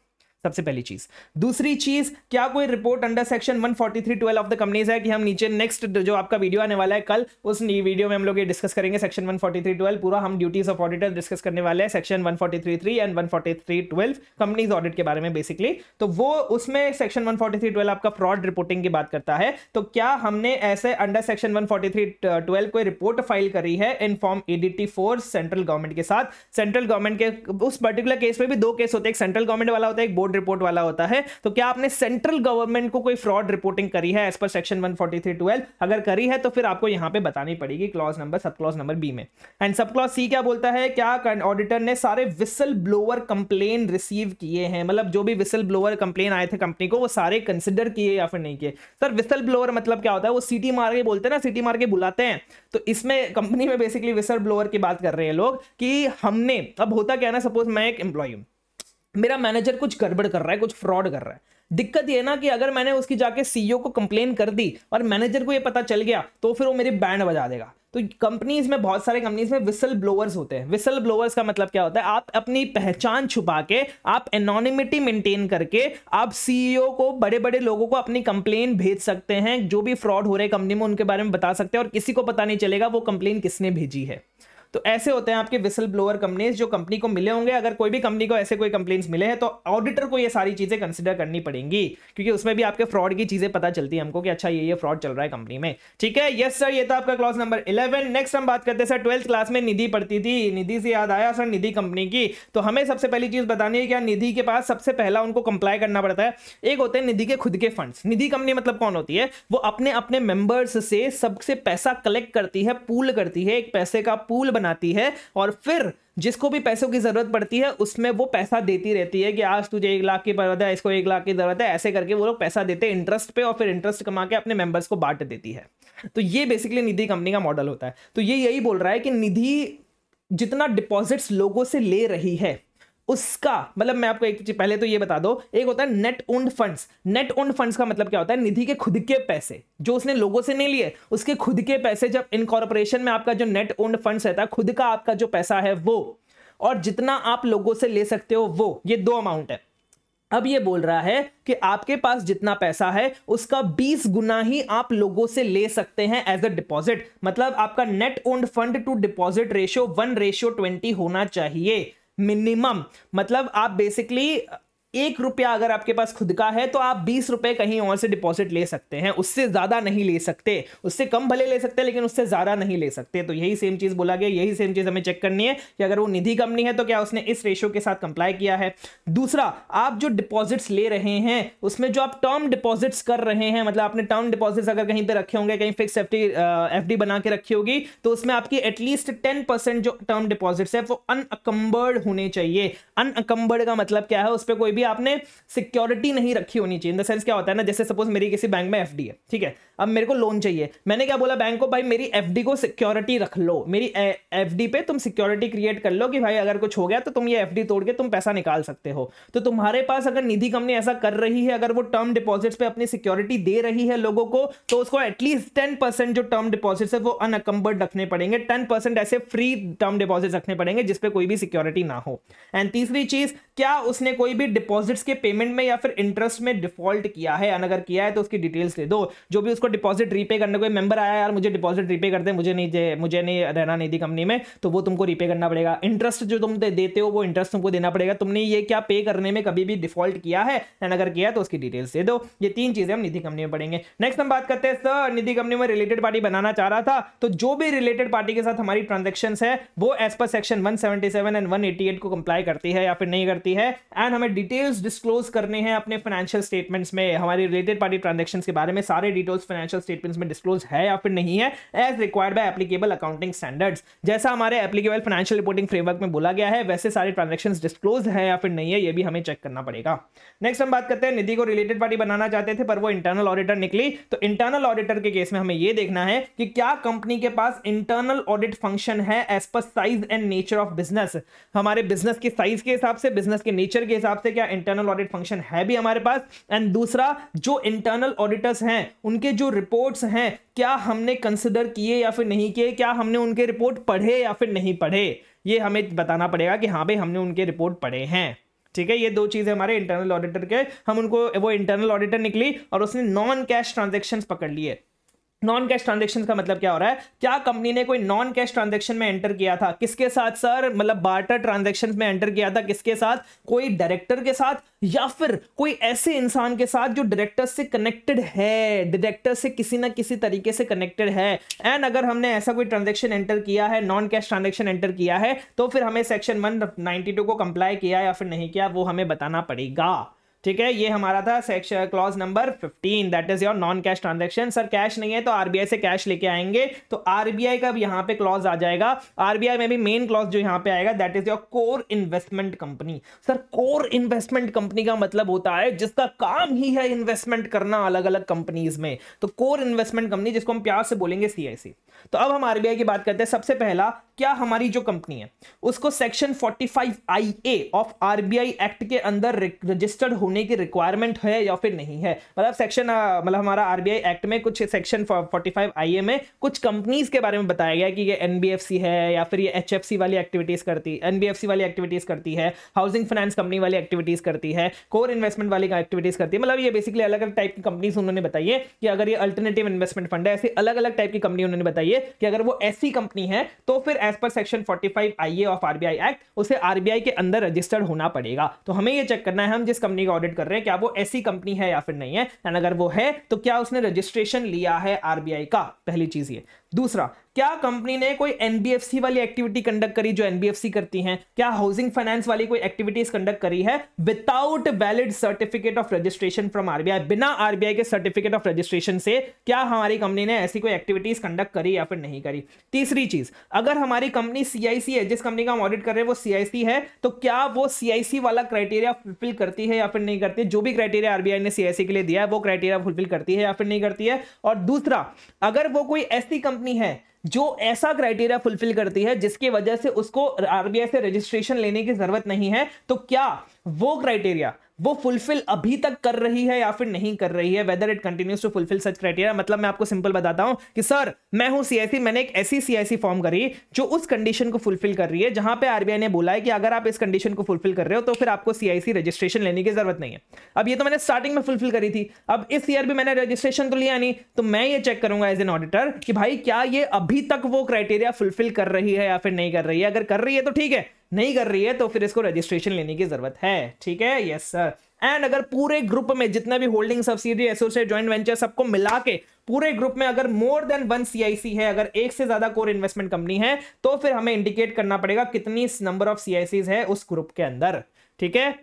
Speaker 1: सबसे पहली चीज। दूसरी चीज, क्या कोई report under section 143(12) of the companies है? कि हम नीचे नेक्स्ट जो आपका वीडियो आने वाला है कल, उस वीडियो में हम लोग ये डिस्कस करेंगे सेक्शन 143(12) पूरा। हम ड्यूटीज ऑफ ऑडिटर डिस्कस करने वाले हैं, सेक्शन 143(3) एंड 143(12) कंपनीज ऑडिट के बारे में बेसिकली। तो वो उसमें सेक्शन 143(12) आपका फ्रॉड रिपोर्टिंग की बात करता है। तो क्या हमने ऐसे अंडर सेक्शन 143(12) कोई रिपोर्ट फाइल करी है in form ADT 4 central government के साथ? सेंट्रल गवर्नमेंट के उस पर्टिकुलर केस में भी दो केस होते हैं, एक सेंट्रल गवर्नमेंट वाला होता है, एक बोर्ड रिपोर्ट वाला होता है। तो क्या आपने सेंट्रल गवर्नमेंट को कोई फ्रॉड रिपोर्टिंग करी है एज पर सेक्शन 143(12)? अगर करी है तो फिर आपको यहां पे बतानी पड़ेगी clause number, sub clause number B में। एंड सब क्लॉज सी क्या बोलता है? क्या ऑडिटर ने सारे विसल ब्लोअर कंप्लेन रिसीव किए हैं? मतलब जो भी विसल ब्लोअर कंप्लेन आए थे कंपनी को वो सारे कंसिडर किए या फिर नहीं किए? सर विसल ब्लोअर मतलब क्या होता है? वो सीटी मार के बोलते हैं ना, सीटी मार के बुलाते हैं। तो इसमें कंपनी में बेसिकली विसल ब्लोअर की बात कर रहे हैं लोग कि हमने, अब होता क्या है ना, सपोज मैं एक एम्प्लॉय हूं, मेरा मैनेजर कुछ गड़बड़ कर रहा है, कुछ फ्रॉड कर रहा है। दिक्कत ये ना कि अगर मैंने उसकी जाके सीईओ को कंप्लेन कर दी और मैनेजर को ये पता चल गया तो फिर वो मेरी बैंड बजा देगा। तो कंपनीज में, बहुत सारे कंपनीज में विसल ब्लोअर्स होते हैं। विसल ब्लोअर्स का मतलब क्या होता है? आप अपनी पहचान छुपा के, आप एनोनिमिटी मेंटेन करके, आप सीईओ को, बड़े बड़े लोगों को अपनी कंप्लेन भेज सकते हैं, जो भी फ्रॉड हो रहे हैं कंपनी में उनके बारे में बता सकते हैं और किसी को पता नहीं चलेगा वो कंप्लेन किसने भेजी है। तो ऐसे होते हैं आपके विसल ब्लोअर कंपनीज जो कंपनी को मिले होंगे। अगर कोई भी कंपनी को ऐसे कोई कंप्लेंट्स मिले हैं तो ऑडिटर को ये सारी चीजें कंसिडर करनी पड़ेंगी, क्योंकि उसमें भी आपके फ्रॉड की चीजें पता चलती है हमको कि अच्छा ये फ्रॉड चल रहा है कंपनी में। ठीक है, यस सर, ये था आपका क्लॉज नंबर 11। नेक्स्ट हम बात करते हैं सर, 12th क्लास में निधि पढ़ती थी, निधि से याद आया सर निधि कंपनी की। तो हमें सबसे पहली चीज बतानी है, क्या निधि के पास सबसे पहला उनको कंप्लाई करना पड़ता है। एक होते हैं निधि के खुद के फंड्स। निधि कंपनी मतलब कौन होती है? वो अपने अपने मेंबर्स से सबसे पैसा कलेक्ट करती है, पूल करती है, एक पैसे का पूल बनाती है और फिर जिसको भी पैसों की जरूरत पड़ती है उसमें वो पैसा देती रहती है कि आज तुझे 1 लाख की जरूरत है, इसको 1 लाख की जरूरत है, ऐसे करके वो लोग पैसा देते हैं इंटरेस्ट पे और फिर इंटरेस्ट कमा के अपने मेंबर्स को बांट देती है। तो ये बेसिकली निधि कंपनी का मॉडल होता है। तो ये यही बोल रहा है कि निधि जितना डिपॉजिट्स लोगों से ले रही है उसका मतलब, मैं आपको एक चीज पहले तो ये बता दो, एक होता है net owned funds. Net owned funds का मतलब क्या होता है? निधि के खुद के पैसे जो उसने लोगों से नहीं लिए, उसके खुद के पैसे। जब इनकॉर्पोरेशन में आपका जो नेट ओन्ड फंड्स रहता है, खुद का आपका जो पैसा है वो, और जितना आप लोगों से ले सकते हो वो, ये दो अमाउंट है। अब ये बोल रहा है कि आपके पास जितना पैसा है उसका 20 गुना ही आप लोगों से ले सकते हैं एज अ डिपॉजिट। मतलब आपका net owned fund to deposit ratio 1:20 होना चाहिए मिनिमम। मतलब आप बेसिकली 1 रुपया अगर आपके पास खुद का है तो आप 20 रुपए कहीं और से डिपॉजिट ले सकते हैं, उससे ज्यादा नहीं ले सकते। उससे कम भले ले सकते हैं लेकिन उससे ज्यादा नहीं ले सकते। तो यही सेम चीज बोला गया, यही सेम चीज हमें चेक करनी है कि अगर वो निधि कंपनी है तो क्या उसने इस रेशियो के साथ कंप्लाई किया है। दूसरा, आप जो डिपॉजिट्स ले रहे हैं उसमें जो आप टर्म डिपॉजिट्स कर रहे हैं, मतलब आपने टर्म डिपॉजिट्स अगर कहीं पे रखे होंगे, कहीं फिक्स एफडी बना के रखी होगी, तो उसमें आपकी एटलीस्ट 10% जो टर्म डिपॉजिट्स है वो अनअकम्बर्ड होने चाहिए। अनअकम्बर्ड का मतलब क्या है? उस पर कोई भी भी आपने सिक्योरिटी नहीं रखी होनी चाहिए। इन द सेंस क्या होता है ना, जैसे सपोज मेरी किसी बैंक में एफडी है, ठीक है, अब मेरे को लोन चाहिए, मैंने क्या बोला बैंक को, भाई मेरी एफडी को सिक्योरिटी रख लो, मेरी एफडी पे तुम सिक्योरिटी क्रिएट कर लो कि भाई अगर कुछ हो गया तो तुम ये एफडी तोड़ के तुम पैसा निकाल सकते हो। तो तुम्हारे पास अगर निधि कंपनी ऐसा कर रही है, अगर वो टर्म डिपॉजिट्स पे अपनी सिक्योरिटी दे रही है लोगों को, तो उसको एटलीस्ट 10% जो टर्म डिपॉजिट्स है वो अनअकम्बर्ड रखने पड़ेंगे, 10% ऐसे फ्री टर्म डिपॉजिट्स रखने पड़ेंगे जिसपे कोई भी सिक्योरिटी ना हो। एंड तीसरी चीज, क्या उसने कोई भी डिपॉजिट्स के पेमेंट में या फिर इंटरेस्ट में डिफॉल्ट किया है, अगर किया है तो उसकी डिटेल्स दे दो। जो भी उसको डिपॉजिट रीपे करने, कोई मेंबर आया यार मुझे डिपॉजिट रीपे कर दे, मुझे नहीं रहना निधि कंपनी में, तो वो तुमको रीपे करना पड़ेगा। इंटरेस्ट जो तुम देते हो वो इंटरेस्ट तुमको देना पड़ेगा, तुमने ये क्या पे करने में कभी भी डिफॉल्ट किया है, एंड अगर किया तो उसकी डिटेल्स दे दो। ये 3 चीजें हम निधि कंपनी में पढ़ेंगे। नेक्स्ट हम बात करते हैं सर, निधि कंपनी में रिलेटेड पार्टी बनाना चाह रहा था, तो जो भी रिलेटेड पार्टी के साथ हमारी ट्रांजैक्शंस है वो एज पर सेक्शन 177 एंड 188 को कंप्लाई करती है या फिर नहीं करती है, एंड हमें डिटेल्स डिस्क्लोज करने हैं अपने फाइनेंशियल स्टेटमेंट्स में, हमारी रिलेटेड पार्टी ट्रांजैक्शंस के बारे में सारे डिटेल्स फाइनेंशियल स्टेटमेंट्स में डिस्क्लोज है या फिर नहीं है, as required by applicable accounting standards. जैसा हमारे एप्लीकेबल फाइनेंशियल रिपोर्टिंग फ्रेमवर्क में बोला गया है वैसे सारे ट्रांजैक्शंस डिस्क्लोज है या फिर नहीं है, ये भी हमें चेक करना पड़ेगा। नेक्स्ट हम बात करते हैं, निधि को रिलेटेड पार्टी बनाना चाहते थे पर वो इंटरनल ऑडिटर निकली, तो इंटरनल ऑडिटर के केस में हमें ये देखना है कि क्या कंपनी के पास इंटरनल ऑडिट फंक्शन है as per size and nature of business. हमारे बिजनेस के साइज के हिसाब से, बिजनेस के नेचर के हिसाब से क्या इंटरनल ऑडिट फंक्शन है भी हमारे पास। एंड दूसरा, जो इंटरनल ऑडिटर्स हैं उनके जो रिपोर्ट्स हैं क्या हमने कंसिडर किए या फिर नहीं किए, क्या हमने उनके रिपोर्ट पढ़े या फिर नहीं पढ़े, ये हमें बताना पड़ेगा कि हाँ भाई हमने उनके रिपोर्ट पढ़े हैं। ठीक है, ये 2 चीजें हमारे इंटरनल ऑडिटर के, हम उनको, वो इंटरनल ऑडिटर निकली और उसने नॉन कैश ट्रांजैक्शंस पकड़ लिए। नॉन कैश ट्रांजैक्शन का मतलब क्या हो रहा है, क्या कंपनी ने कोई नॉन कैश ट्रांजैक्शन में एंटर किया था, किसके साथ सर, मतलब बार्टर ट्रांजैक्शंस में एंटर किया था, किसके साथ, कोई डायरेक्टर के साथ या फिर कोई ऐसे इंसान के साथ जो डायरेक्टर से कनेक्टेड है, डायरेक्टर से किसी ना किसी तरीके से कनेक्टेड है। एंड अगर हमने ऐसा कोई ट्रांजैक्शन एंटर किया है, नॉन कैश ट्रांजैक्शन एंटर किया है, तो फिर हमें सेक्शन 192 को कंप्लाई किया या फिर नहीं किया वो हमें बताना पड़ेगा। ठीक है, ये हमारा था section clause number 15, that is your non cash transaction. Sir cash नहीं है तो आरबीआई से कैश लेके आएंगे, तो आरबीआई का भी यहां पे क्लॉज आ जाएगा। आरबीआई में भी मेन क्लॉज जो यहां पे आएगा that is your core investment company. Sir core investment company का मतलब होता है जिसका काम ही है इन्वेस्टमेंट करना अलग अलग कंपनीज में, तो कोर इन्वेस्टमेंट कंपनी, जिसको हम प्यार से बोलेंगे सीआईसी। तो अब हम आरबीआई की बात करते हैं। सबसे पहला, क्या हमारी जो कंपनी है उसको section 45IA of RBI act के अंदर रजिस्टर्ड होने की रिक्वायरमेंट है या फिर नहीं है। मतलब सेक्शन, मतलब हमारा आरबीआई एक्ट में कुछ सेक्शन 45IA में कुछ कंपनीज के बारे में बताया गया कि ये एनबीएफसी है या फिर ये एचएफसी वाली एक्टिविटीज करती, एनबीएफसी वाली एक्टिविटीज करती है, हाउसिंग फाइनेंस कंपनी वाली एक्टिविटीज करती है, कोर इन्वेस्टमेंट वाली एक्टिविटीज करती है। मतलब ये बेसिकली अलग अलग टाइप की कंपनीज उन्होंने बताई है कि अगर ये अल्टरनेटिव इन्वेस्टमेंट फंड है, ऐसी अलग अलग टाइप की कंपनी उन्होंने बताई है कि अगर वो ऐसी कंपनी है तो फिर as per section 45IA of RBI act उसे आरबीआई के अंदर रजिस्टर्ड होना पड़ेगा। तो हमें ये चेक करना है हम जिस कंपनी का ऑडिट कर रहे हैं क्या वो ऐसी कंपनी है या फिर नहीं है, एंड अगर वो है तो क्या उसने रजिस्ट्रेशन लिया है आरबीआई का, पहली चीज ये। दूसरा, क्या कंपनी ने कोई एनबीएफसी वाली एक्टिविटी कंडक्ट करी जो एनबीएफसी करती हैं, क्या हाउसिंग फाइनेंस वाली कोई एक्टिविटीज कंडक्ट करी है without valid certificate of registration from RBI, बिना आरबीआई के सर्टिफिकेट ऑफ रजिस्ट्रेशन से क्या हमारी कंपनी ने ऐसी कोई एक्टिविटीज कंडक्ट करी या फिर नहीं करी। तीसरी चीज, अगर हमारी कंपनी सीआईसी है, जिस कंपनी का हम ऑडिट कर रहे हैं वो सीआईसी है, तो क्या वो सीआईसी वाला क्राइटेरिया फुलफिल करती है या फिर नहीं करती है, जो भी क्राइटेरिया आरबीआई ने सीआईसी के लिए दिया है वो क्राइटेरिया फुलफिल करती है या फिर नहीं करती है। और दूसरा, अगर वो कोई ऐसी कंपनी है जो ऐसा क्राइटेरिया फुलफिल करती है जिसकी वजह से उसको आरबीआई से रजिस्ट्रेशन लेने की जरूरत नहीं है, तो क्या वो क्राइटेरिया वो फुलफिल अभी तक कर रही है या फिर नहीं कर रही है, whether it continues to fulfil such criteria. मतलब मैं आपको सिंपल बताता हूं कि सर मैं हूं सीआईसी, मैंने एक ऐसी सीआईसी फॉर्म करी जो उस कंडीशन को फुलफिल कर रही है जहां पे आरबीआई ने बोला है कि अगर आप इस कंडीशन को फुलफिल कर रहे हो तो फिर आपको सीआईसी रजिस्ट्रेशन लेने की जरूरत नहीं है। अब ये तो मैंने स्टार्टिंग में फुलफिल करी थी, अब इस ईयर भी मैंने रजिस्ट्रेशन तो लिया नहीं, तो मैं ये चेक करूंगा एज एन ऑडिटर कि भाई क्या ये अभी तक वो क्राइटेरिया फुलफिल कर रही है या फिर नहीं कर रही है। अगर कर रही है तो ठीक है, नहीं कर रही है तो फिर इसको रजिस्ट्रेशन लेने की जरूरत है। ठीक है, यस सर। एंड अगर पूरे ग्रुप में जितना भी holding, subsidiary, associate, joint venture सबको मिला के पूरे ग्रुप में अगर मोर देन 1 सीआईसी है, अगर एक से ज्यादा कोर इन्वेस्टमेंट कंपनी है, तो फिर हमें इंडिकेट करना पड़ेगा कितनी नंबर ऑफ सीआईसीज है उस ग्रुप के अंदर। ठीक है,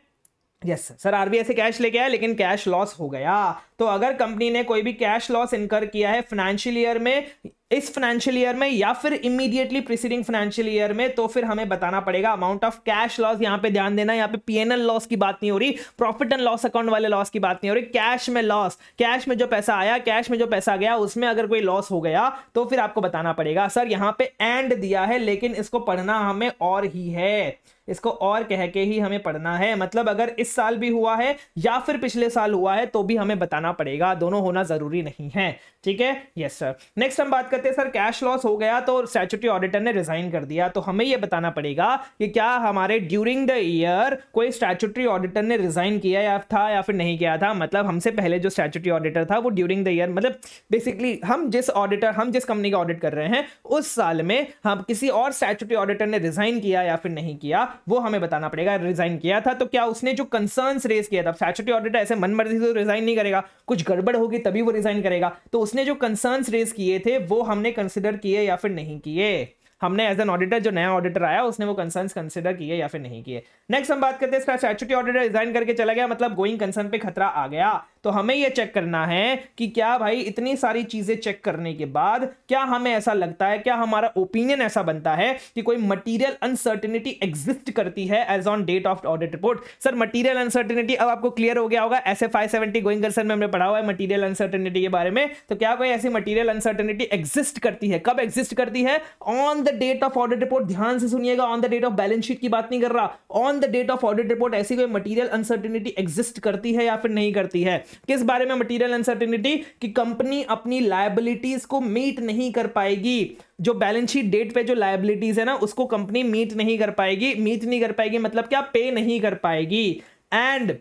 Speaker 1: यस सर, आरबीआई से कैश लेके आया लेकिन कैश लॉस हो गया। तो अगर कंपनी ने कोई भी कैश लॉस इनकर किया है फाइनेंशियल ईयर में, इस फाइनेंशियल ईयर में या फिर इमीडिएटली प्रीसीडिंग फाइनेंशियल ईयर में, तो फिर हमें बताना पड़ेगा अमाउंट ऑफ कैश लॉस। यहां पे ध्यान देना, यहां पे पीएनएल लॉस की बात नहीं हो रही, प्रॉफिट एंड लॉस अकाउंट वाले लॉस की बात नहीं हो रही, कैश में लॉस, कैश में जो पैसा आया, कैश में जो पैसा गया, उसमें अगर कोई लॉस हो गया तो फिर आपको बताना पड़ेगा। सर यहां पे एंड दिया है लेकिन इसको पढ़ना हमें और ही है, इसको और कह के ही हमें पढ़ना है। मतलब अगर इस साल भी हुआ है या फिर पिछले साल हुआ है तो भी हमें बताना पड़ेगा, दोनों होना जरूरी नहीं है। ठीक है, यस सर। नेक्स्ट हम बात करते हैं सर, कैश लॉस हो गया तो स्टैट्यूटरी ऑडिटर ने रिजाइन कर दिया, तो हमें यह बताना पड़ेगा कि क्या हमारे ड्यूरिंग द ईयर कोई स्टैट्यूटरी ऑडिटर ने रिजाइन किया या फिर नहीं किया था। मतलब हमसे पहले जो स्टैट्यूटरी ऑडिटर था वो ड्यूरिंग द ईयर, मतलब बेसिकली हम जिस कंपनी का ऑडिट कर रहे हैं उस साल में हम किसी और स्टैट्यूटरी ऑडिटर ने रिजाइन किया या फिर नहीं किया, वो हमें बताना पड़ेगा। रिजाइन किया था तो क्या उसने जो कंसर्न्स रेज किया था, स्टैट्यूटरी ऑडिटर ऐसे मनमर्जी से रिजाइन नहीं करेगा, कुछ गड़बड़ होगी तभी वो रिजाइन करेगा, तो उसने जो कंसर्न्स रेज किए थे वो हमने कंसीडर किए या फिर नहीं किए। हमने एज एन ऑडिटर, जो नया ऑडिटर आया उसने वो कंसर्न्स कंसीडर किए या फिर नहीं किए। नेक्स्ट हम बात करते हैं, स्टैट्यूटरी ऑडिटर रिजाइन करके चला गया, मतलब गोइंग कंसर्न पे खतरा आ गया, तो हमें यह चेक करना है कि क्या भाई इतनी सारी चीजें चेक करने के बाद क्या हमें ऐसा लगता है, क्या हमारा ओपिनियन ऐसा बनता है कि कोई मटीरियल अनसर्टेनिटी एग्जिस्ट करती है as on date of audit report. Sir material uncertainty अब आपको क्लियर हो गया होगा, ऐसे 570 गोइंग कंसर्न में हमने पढ़ा हुआ है मटीरियल अनसर्टेनिटी के बारे में। तो क्या कोई ऐसी मटीरियल अनसर्टेनिटी एग्जिस्ट करती है, कब एग्जिस्ट करती है? On the date of audit report. ध्यान से सुनिएगा, on the date of balance sheet की बात नहीं कर रहा, on the date of audit report ऐसी कोई मटीरियल अनसर्टेनिटी एग्जिस्ट करती है या फिर नहीं करती है। किस बारे में मटीरियल अनसर्टेनिटी? कि कंपनी अपनी लायबिलिटीज को मीट नहीं कर पाएगी, जो बैलेंस शीट डेट पे जो लायबिलिटीज है ना उसको कंपनी मीट नहीं कर पाएगी, मतलब क्या, पे नहीं कर पाएगी। And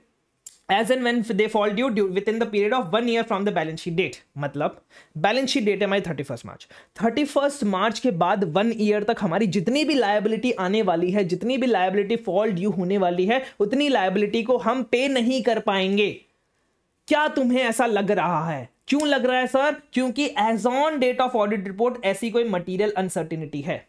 Speaker 1: as and when they fall due within the period of 1 year from the balance sheet date। मतलब बैलेंस शीट डेट है हमारी 31 मार्च के बाद 1 ईयर तक हमारी जितनी भी लायबिलिटी आने वाली है, जितनी भी लायबिलिटी फॉल ड्यू होने वाली है, उतनी लायबिलिटी को हम पे नहीं कर पाएंगे। क्या तुम्हें ऐसा लग रहा है? क्यों लग रहा है सर? क्योंकि as on date of audit report ऐसी कोई मटीरियल अनसर्टिनिटी है।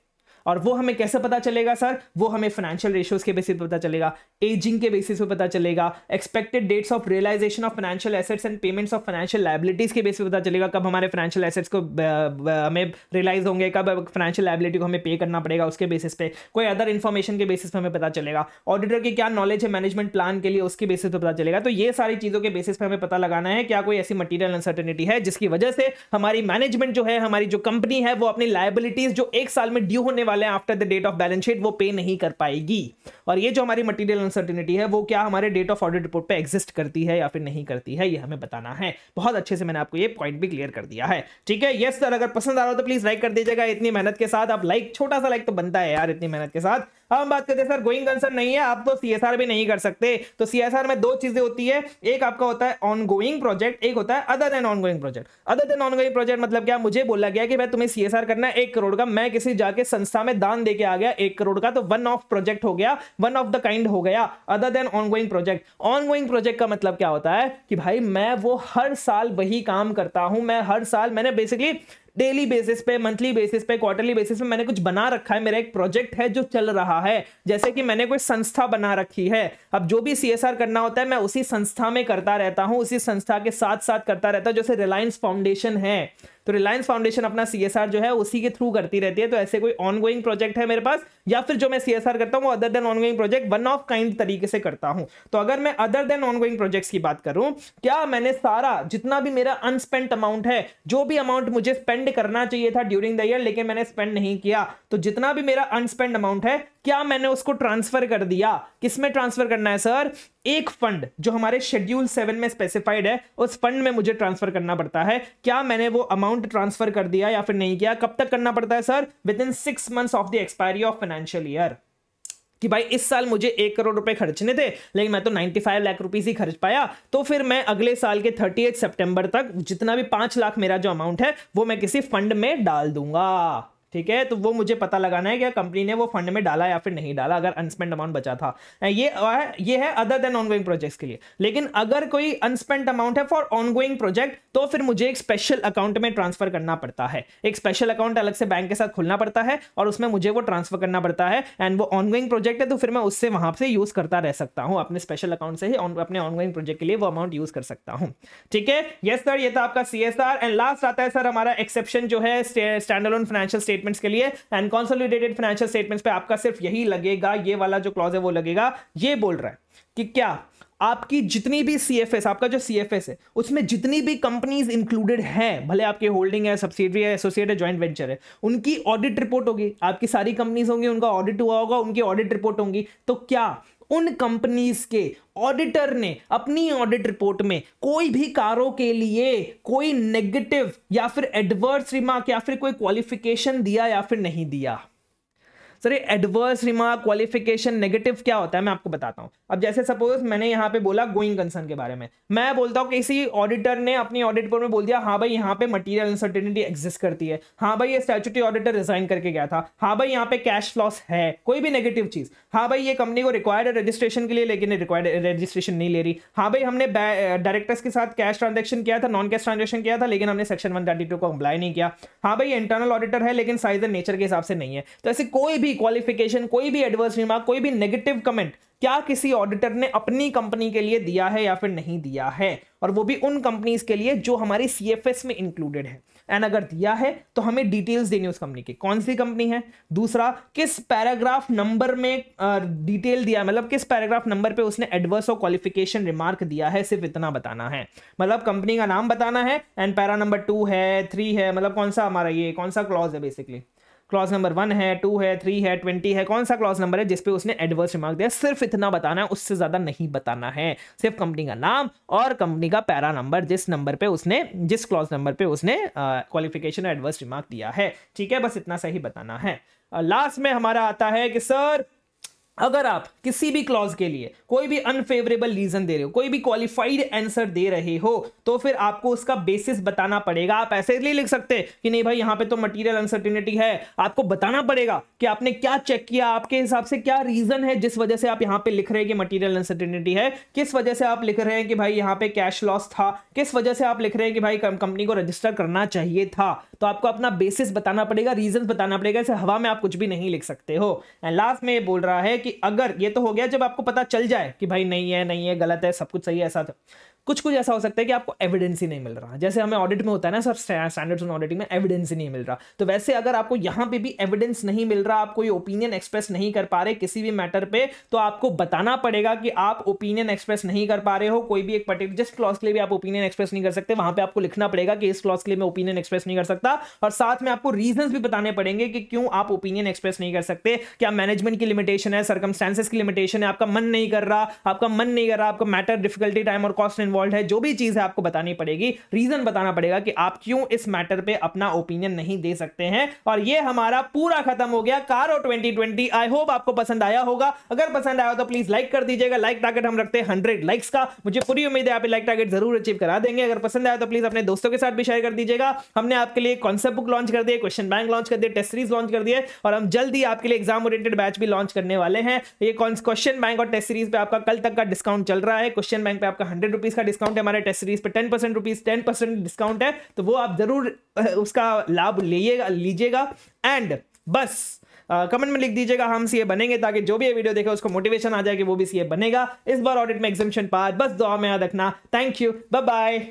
Speaker 1: और वो हमें कैसे पता चलेगा सर? वो हमें फाइनेंशियल रेशियोज के बेसिस पे पता चलेगा, एजिंग के बेसिस पे पता चलेगा, expected dates of realisation of financial assets and payments of financial liabilities के बेसिस पे पता चलेगा, कब हमारे फाइनेंशियल एसेट्स को हमें रियलाइज होंगे, कब फाइनेंशियल लायबिलिटी को हमें पे करना पड़ेगा, उसके बेसिस पे। कोई अदर इन्फॉर्मेशन के बेसिस पे हमें पता चलेगा, ऑडिटर की क्या नॉलेज है मैनेजमेंट प्लान के लिए, उसके बेसिस पे पता चलेगा। तो ये सारी चीजों के बेसिस पे हमें पता लगाना है क्या कोई ऐसी मटीरियल अनसर्टेनिटी है जिसकी वजह से हमारी मैनेजमेंट जो है, हमारी जो कंपनी है, वो अपनी लायबिलिटीज जो एक साल में ड्यू होने वाले हैं after the date of balance sheet वो पे नहीं कर पाएगी। और ये जो हमारी मटीरियल अनसर्टेनिटी है वो क्या हमारे डेट ऑफ ऑडिट रिपोर्ट पे एग्जिस्ट करती है या फिर नहीं करती है, ये हमें बताना है। बहुत अच्छे से मैंने आपको ये पॉइंट भी क्लियर कर दिया है। ठीक है, यस सर। अगर पसंद आ रहा हो तो प्लीज लाइक कर दीजिएगा, इतनी मेहनत के साथ आप लाइक, छोटा सा लाइक तो बनता है यार इतनी मेहनत के साथ। अब हम बात करते हैं सर, गोइंग कंसर्न नहीं है, आप तो सीएसआर भी नहीं कर सकते। तो सीएसआर में दो चीजें होती है, एक आपका होता है ऑनगोइंग प्रोजेक्ट, एक होता है other than ongoing project. Other than ongoing project मतलब क्या? मुझे बोला गया कि भाई तुम्हें सीएसआर करना है 1 करोड़ का, मैं किसी जाके संस्था में दान देके आ गया 1 करोड़ का, तो वन ऑफ प्रोजेक्ट हो गया, वन ऑफ द काइंड हो गया। Other than ongoing project, ongoing project का मतलब क्या होता है कि भाई मैं वो हर साल वही काम करता हूं, मैं हर साल मैंने बेसिकली डेली बेसिस पे, मंथली बेसिस पे, क्वार्टरली बेसिस पे मैंने कुछ बना रखा है, मेरा एक प्रोजेक्ट है जो चल रहा है। जैसे कि मैंने कोई संस्था बना रखी है, अब जो भी सीएसआर करना होता है मैं उसी संस्था में करता रहता हूं, उसी संस्था के साथ साथ करता रहता हूं। जैसे रिलायंस फाउंडेशन है, तो रिलायंस फाउंडेशन अपना सीएसआर जो है उसी के थ्रू करती रहती है। तो ऐसे कोई ऑनगोइंग प्रोजेक्ट है मेरे पास, या फिर जो मैं सीएसआर करता हूं वो other than ongoing project one of kind तरीके से करता हूं। तो अगर मैं अदर देन ऑनगोइंग प्रोजेक्ट्स की बात करूं, क्या मैंने सारा जितना भी मेरा अनस्पेंट अमाउंट है, जो भी अमाउंट मुझे स्पेंड करना चाहिए था ड्यूरिंग द ईयर लेकिन मैंने स्पेंड नहीं किया, तो जितना भी मेरा अनस्पेंड अमाउंट है क्या मैंने उसको ट्रांसफर कर दिया? किसमें ट्रांसफर करना है सर? एक फंड जो हमारे शेड्यूल 7 में स्पेसिफाइड है, उस फंड में मुझे ट्रांसफर करना पड़ता है। क्या मैंने वो अमाउंट ट्रांसफर कर दिया या फिर नहीं किया? कब तक करना पड़ता है sir? With in 6 months of the expiry of financial year. कि भाई इस साल मुझे 1 करोड़ रुपए खर्चने थे लेकिन मैं तो 95 लाख रुपीस ही खर्च पाया, तो फिर मैं अगले साल के 30 सितंबर तक जितना भी 5 लाख मेरा जो अमाउंट है वो मैं किसी फंड में डाल दूंगा। ठीक है, तो वो मुझे पता लगाना है कि कंपनी ने वो फंड में डाला या फिर नहीं डाला अगर अनस्पेंड अमाउंट बचा था। ये है अदर देन ऑनगोइंग प्रोजेक्ट्स के लिए। लेकिन अगर कोई अनस्पेंड अमाउंट है फॉर ऑनगोइंग प्रोजेक्ट तो फिर मुझे एक स्पेशल अकाउंट में ट्रांसफर करना पड़ता है। एक स्पेशल अकाउंट अलग से बैंक के साथ खुलना पड़ता है और उसमें मुझे वो ट्रांसफर करना पड़ता है। एंड वो ऑनगोइंग प्रोजेक्ट है तो फिर मैं उससे वहां से यूज करता रह सकता हूं, अपने स्पेशल अकाउंट से ही अपने ऑनगोइंग प्रोजेक्ट के लिए वो अमाउंट यूज कर सकता हूं। ठीक है, यस सर, ये था आपका सीएसआर। एंड लास्ट आता है सर हमारा एक्सेप्शन जो है स्टैंड अलोन फाइनेंशियल स्टेटमेंट्स के लिए। एंड कंसोलिडेटेड फाइनेंशियल स्टेटमेंट्स पे आपका सिर्फ यही लगेगा, ये वाला जो क्लॉज है वो लगेगा। ये बोल रहा है कि क्या आपकी जितनी भी सीएफएस, आपका जो सीएफएस है उसमें जितनी भी कंपनीज इंक्लूडेड हैं, भले आपकी होल्डिंग है, सब्सिडियरी है, एसोसिएट है, जॉइंट वेंचर है, उनकी ऑडिट रिपोर्ट होगी। आपकी सारी कंपनीज होंगी, उनका ऑडिट हुआ होगा, उनकी ऑडिट रिपोर्ट होंगी। तो क्या उन कंपनीज के ऑडिटर ने अपनी ऑडिट रिपोर्ट में कोई भी कारों के लिए कोई नेगेटिव या फिर एडवर्स रिमार्क या फिर कोई क्वालिफिकेशन दिया या फिर नहीं दिया? सर ये एडवर्स रिमार्क, क्वालिफिकेशन, नेगेटिव क्या होता है मैं आपको बताता हूं। अब जैसे सपोज मैंने यहां पे बोला गोइंग कंसर्न के बारे में, मैं बोलता हूं किसी ऑडिटर ने अपनी ऑडिट रिपोर्ट में बोल दिया हाँ भाई यहाँ पे मटीरियल अनसर्टेनिटी एग्जिस्ट करती है, हाँ भाई ये स्टैट्यूटरी ऑडिटर रिजाइन करके गया था, हाँ भाई यहाँ पे कैश लॉस है, कोई भी नेगेटिव चीज, हाँ भाई ये कंपनी को रिक्वायर्ड रजिस्ट्रेशन के लिए लेकिन रिक्वायर्ड रजिस्ट्रेशन नहीं ले रही, हाँ भाई हमने डायरेक्टर्स के साथ कैश ट्रांजेक्शन किया था, नॉन कैश ट्रांजेक्शन किया था लेकिन हमने सेक्शन 132 को अप्लाई नहीं किया, हाँ भाई इंटरनल ऑडिटर है लेकिन साइज एंड नेचर के हिसाब से नहीं है। तो ऐसे कोई भी क्वालिफिकेशन, कोई भी एडवर्स रिमार्क, कोई भी नेगेटिव कमेंट क्या किसी ऑडिटर ने अपनी कंपनी के लिए दिया है या फिर नहीं दिया है, और वो भी उन कंपनीज के लिए जो हमारी सीएफएस में इंक्लूडेड है। एंड अगर दिया है तो हमें डिटेल्स देनी उस कंपनी की, कौन सी कंपनी है, दूसरा किस पैराग्राफ नंबर में डिटेल दिया, मतलब किस पैराग्राफ नंबर पे उसने एडवर्स और क्वालिफिकेशन रिमार्क दिया है, सिर्फ इतना बताना है। मतलब कंपनी का नाम बताना है एंड पैरा नंबर 2 है, 3 है, मतलब कौन सा हमारा ये कौन सा क्लॉज है, बेसिकली क्लॉज नंबर 1 है, 2 है, 3 है, 20 है, कौन सा क्लॉज नंबर है जिसपे उसने एडवर्स रिमार्क दिया, सिर्फ इतना बताना है, उससे ज्यादा नहीं बताना है। सिर्फ कंपनी का नाम और कंपनी का पैरा नंबर, जिस नंबर पे उसने, जिस क्लॉज नंबर पे उसने क्वालिफिकेशन एडवर्स रिमार्क दिया है। ठीक है, बस इतना सही बताना है। लास्ट में हमारा आता है कि सर अगर आप किसी भी क्लॉज के लिए कोई भी अनफेवरेबल रीजन दे रहे हो, कोई भी क्वालिफाइड आंसर दे रहे हो, तो फिर आपको उसका बेसिस बताना पड़ेगा। आप ऐसे इसलिए लिख सकते कि नहीं भाई यहां पे तो मटेरियल अनसर्टेनिटी है, आपको बताना पड़ेगा कि आपने क्या चेक किया, आपके हिसाब से क्या रीजन है जिस वजह से आप यहां पे लिख रहे हैं कि मटेरियल अनसर्टेनिटी है, किस वजह से आप लिख रहे हैं कि भाई यहां पे कैश लॉस था, किस वजह से आप लिख रहे हैं कि भाई कंपनी को रजिस्टर करना चाहिए था। तो आपको अपना बेसिस बताना पड़ेगा, रीजन बताना पड़ेगा, ऐसे हवा में आप कुछ भी नहीं लिख सकते हो। एंड लास्ट में ये बोल रहा है कि अगर ये तो हो गया जब आपको पता चल जाए कि भाई नहीं है, गलत है, सब कुछ सही है, ऐसा था। कुछ ऐसा हो सकता है कि आपको एविडेंस ही नहीं मिल रहा, जैसे हमें ऑडिट में होता है ना सर, स्टैंडर्ड्स ऑन ऑडिटिंग में एविडेंस ही नहीं मिल रहा। तो वैसे अगर आपको यहां पे भी एविडेंस नहीं मिल रहा, आप कोई ओपिनियन एक्सप्रेस नहीं कर पा रहे किसी भी मैटर पे, तो आपको बताना पड़ेगा कि आप ओपिनियन एक्सप्रेस नहीं कर पा रहे हो। कोई भी एक पर्टिकुलर जिस क्लॉज के लिए भी आप ओपिनियन एक्सप्रेस नहीं कर सकते, वहां पे आपको लिखना पड़ेगा कि इस क्लॉज के लिए मैं ओपिनियन एक्सप्रेस नहीं कर सकता, और साथ में आपको रीजंस भी बताने पड़ेंगे कि क्यों आप ओपिनियन एक्सप्रेस नहीं कर सकते। क्या मैनेजमेंट की लिमिटेशन है, सर्कमस्टेंसेस की लिमिटेशन है, आपका मन नहीं कर रहा, आपका मैटर डिफिकल्टी, टाइम और कॉस्ट इन्वॉल्व है, जो भी चीज है आपको बतानी पड़ेगी, रीजन बताना पड़ेगा कि आप क्यों इस मैटर पे अपना ओपिनियन नहीं दे सकते हैं। और ये हमारा पूरा खत्म हो गया कारो 2020। आई होप आपको पसंद आया होगा। अगर पसंद आया तो प्लीज लाइक कर दीजिएगा। लाइक टारगेट हम रखते हैं 100 लाइक्स का, मुझे पूरी उम्मीद है आप लाइक टारगेट जरूर अचीव करा देंगे। अगर पसंद आया तो प्लीज अपने दोस्तों के साथ भी शेयर कर दीजिएगा। हमने आपके लिए कॉन्सेप्ट बुक लॉन्च कर दिए, क्वेश्चन बैंक लॉन्च कर दिए, टेस्ट सीरीज लॉन्च कर दिए, और हम जल्दी आपके लिए एग्जाम ओरिएंटेड बैच भी लॉन्च करने वाले हैं। ये क्वेश्चन बैंक और टेस्ट सीरीज पे आपका कल तक का डिस्काउंट चल रहा है। क्वेश्चन बैंक पे आपका 100 रुपीज का डिस्काउंट है, हमारे टेस्ट सीरीज पे 10% डिस्काउंट है, तो वो आप जरूर उसका लाभ लीजिएगा। एंड बस कमेंट में लिख दीजिएगा हम सीए बनेंगे, ताकि जो भी ये वीडियो देखे उसको मोटिवेशन आ जाए कि वो भी सीए बनेगा। इस बार ऑडिट में एग्जामिनेशन पास, बस दुआ में याद रखना। Thank you, bye bye.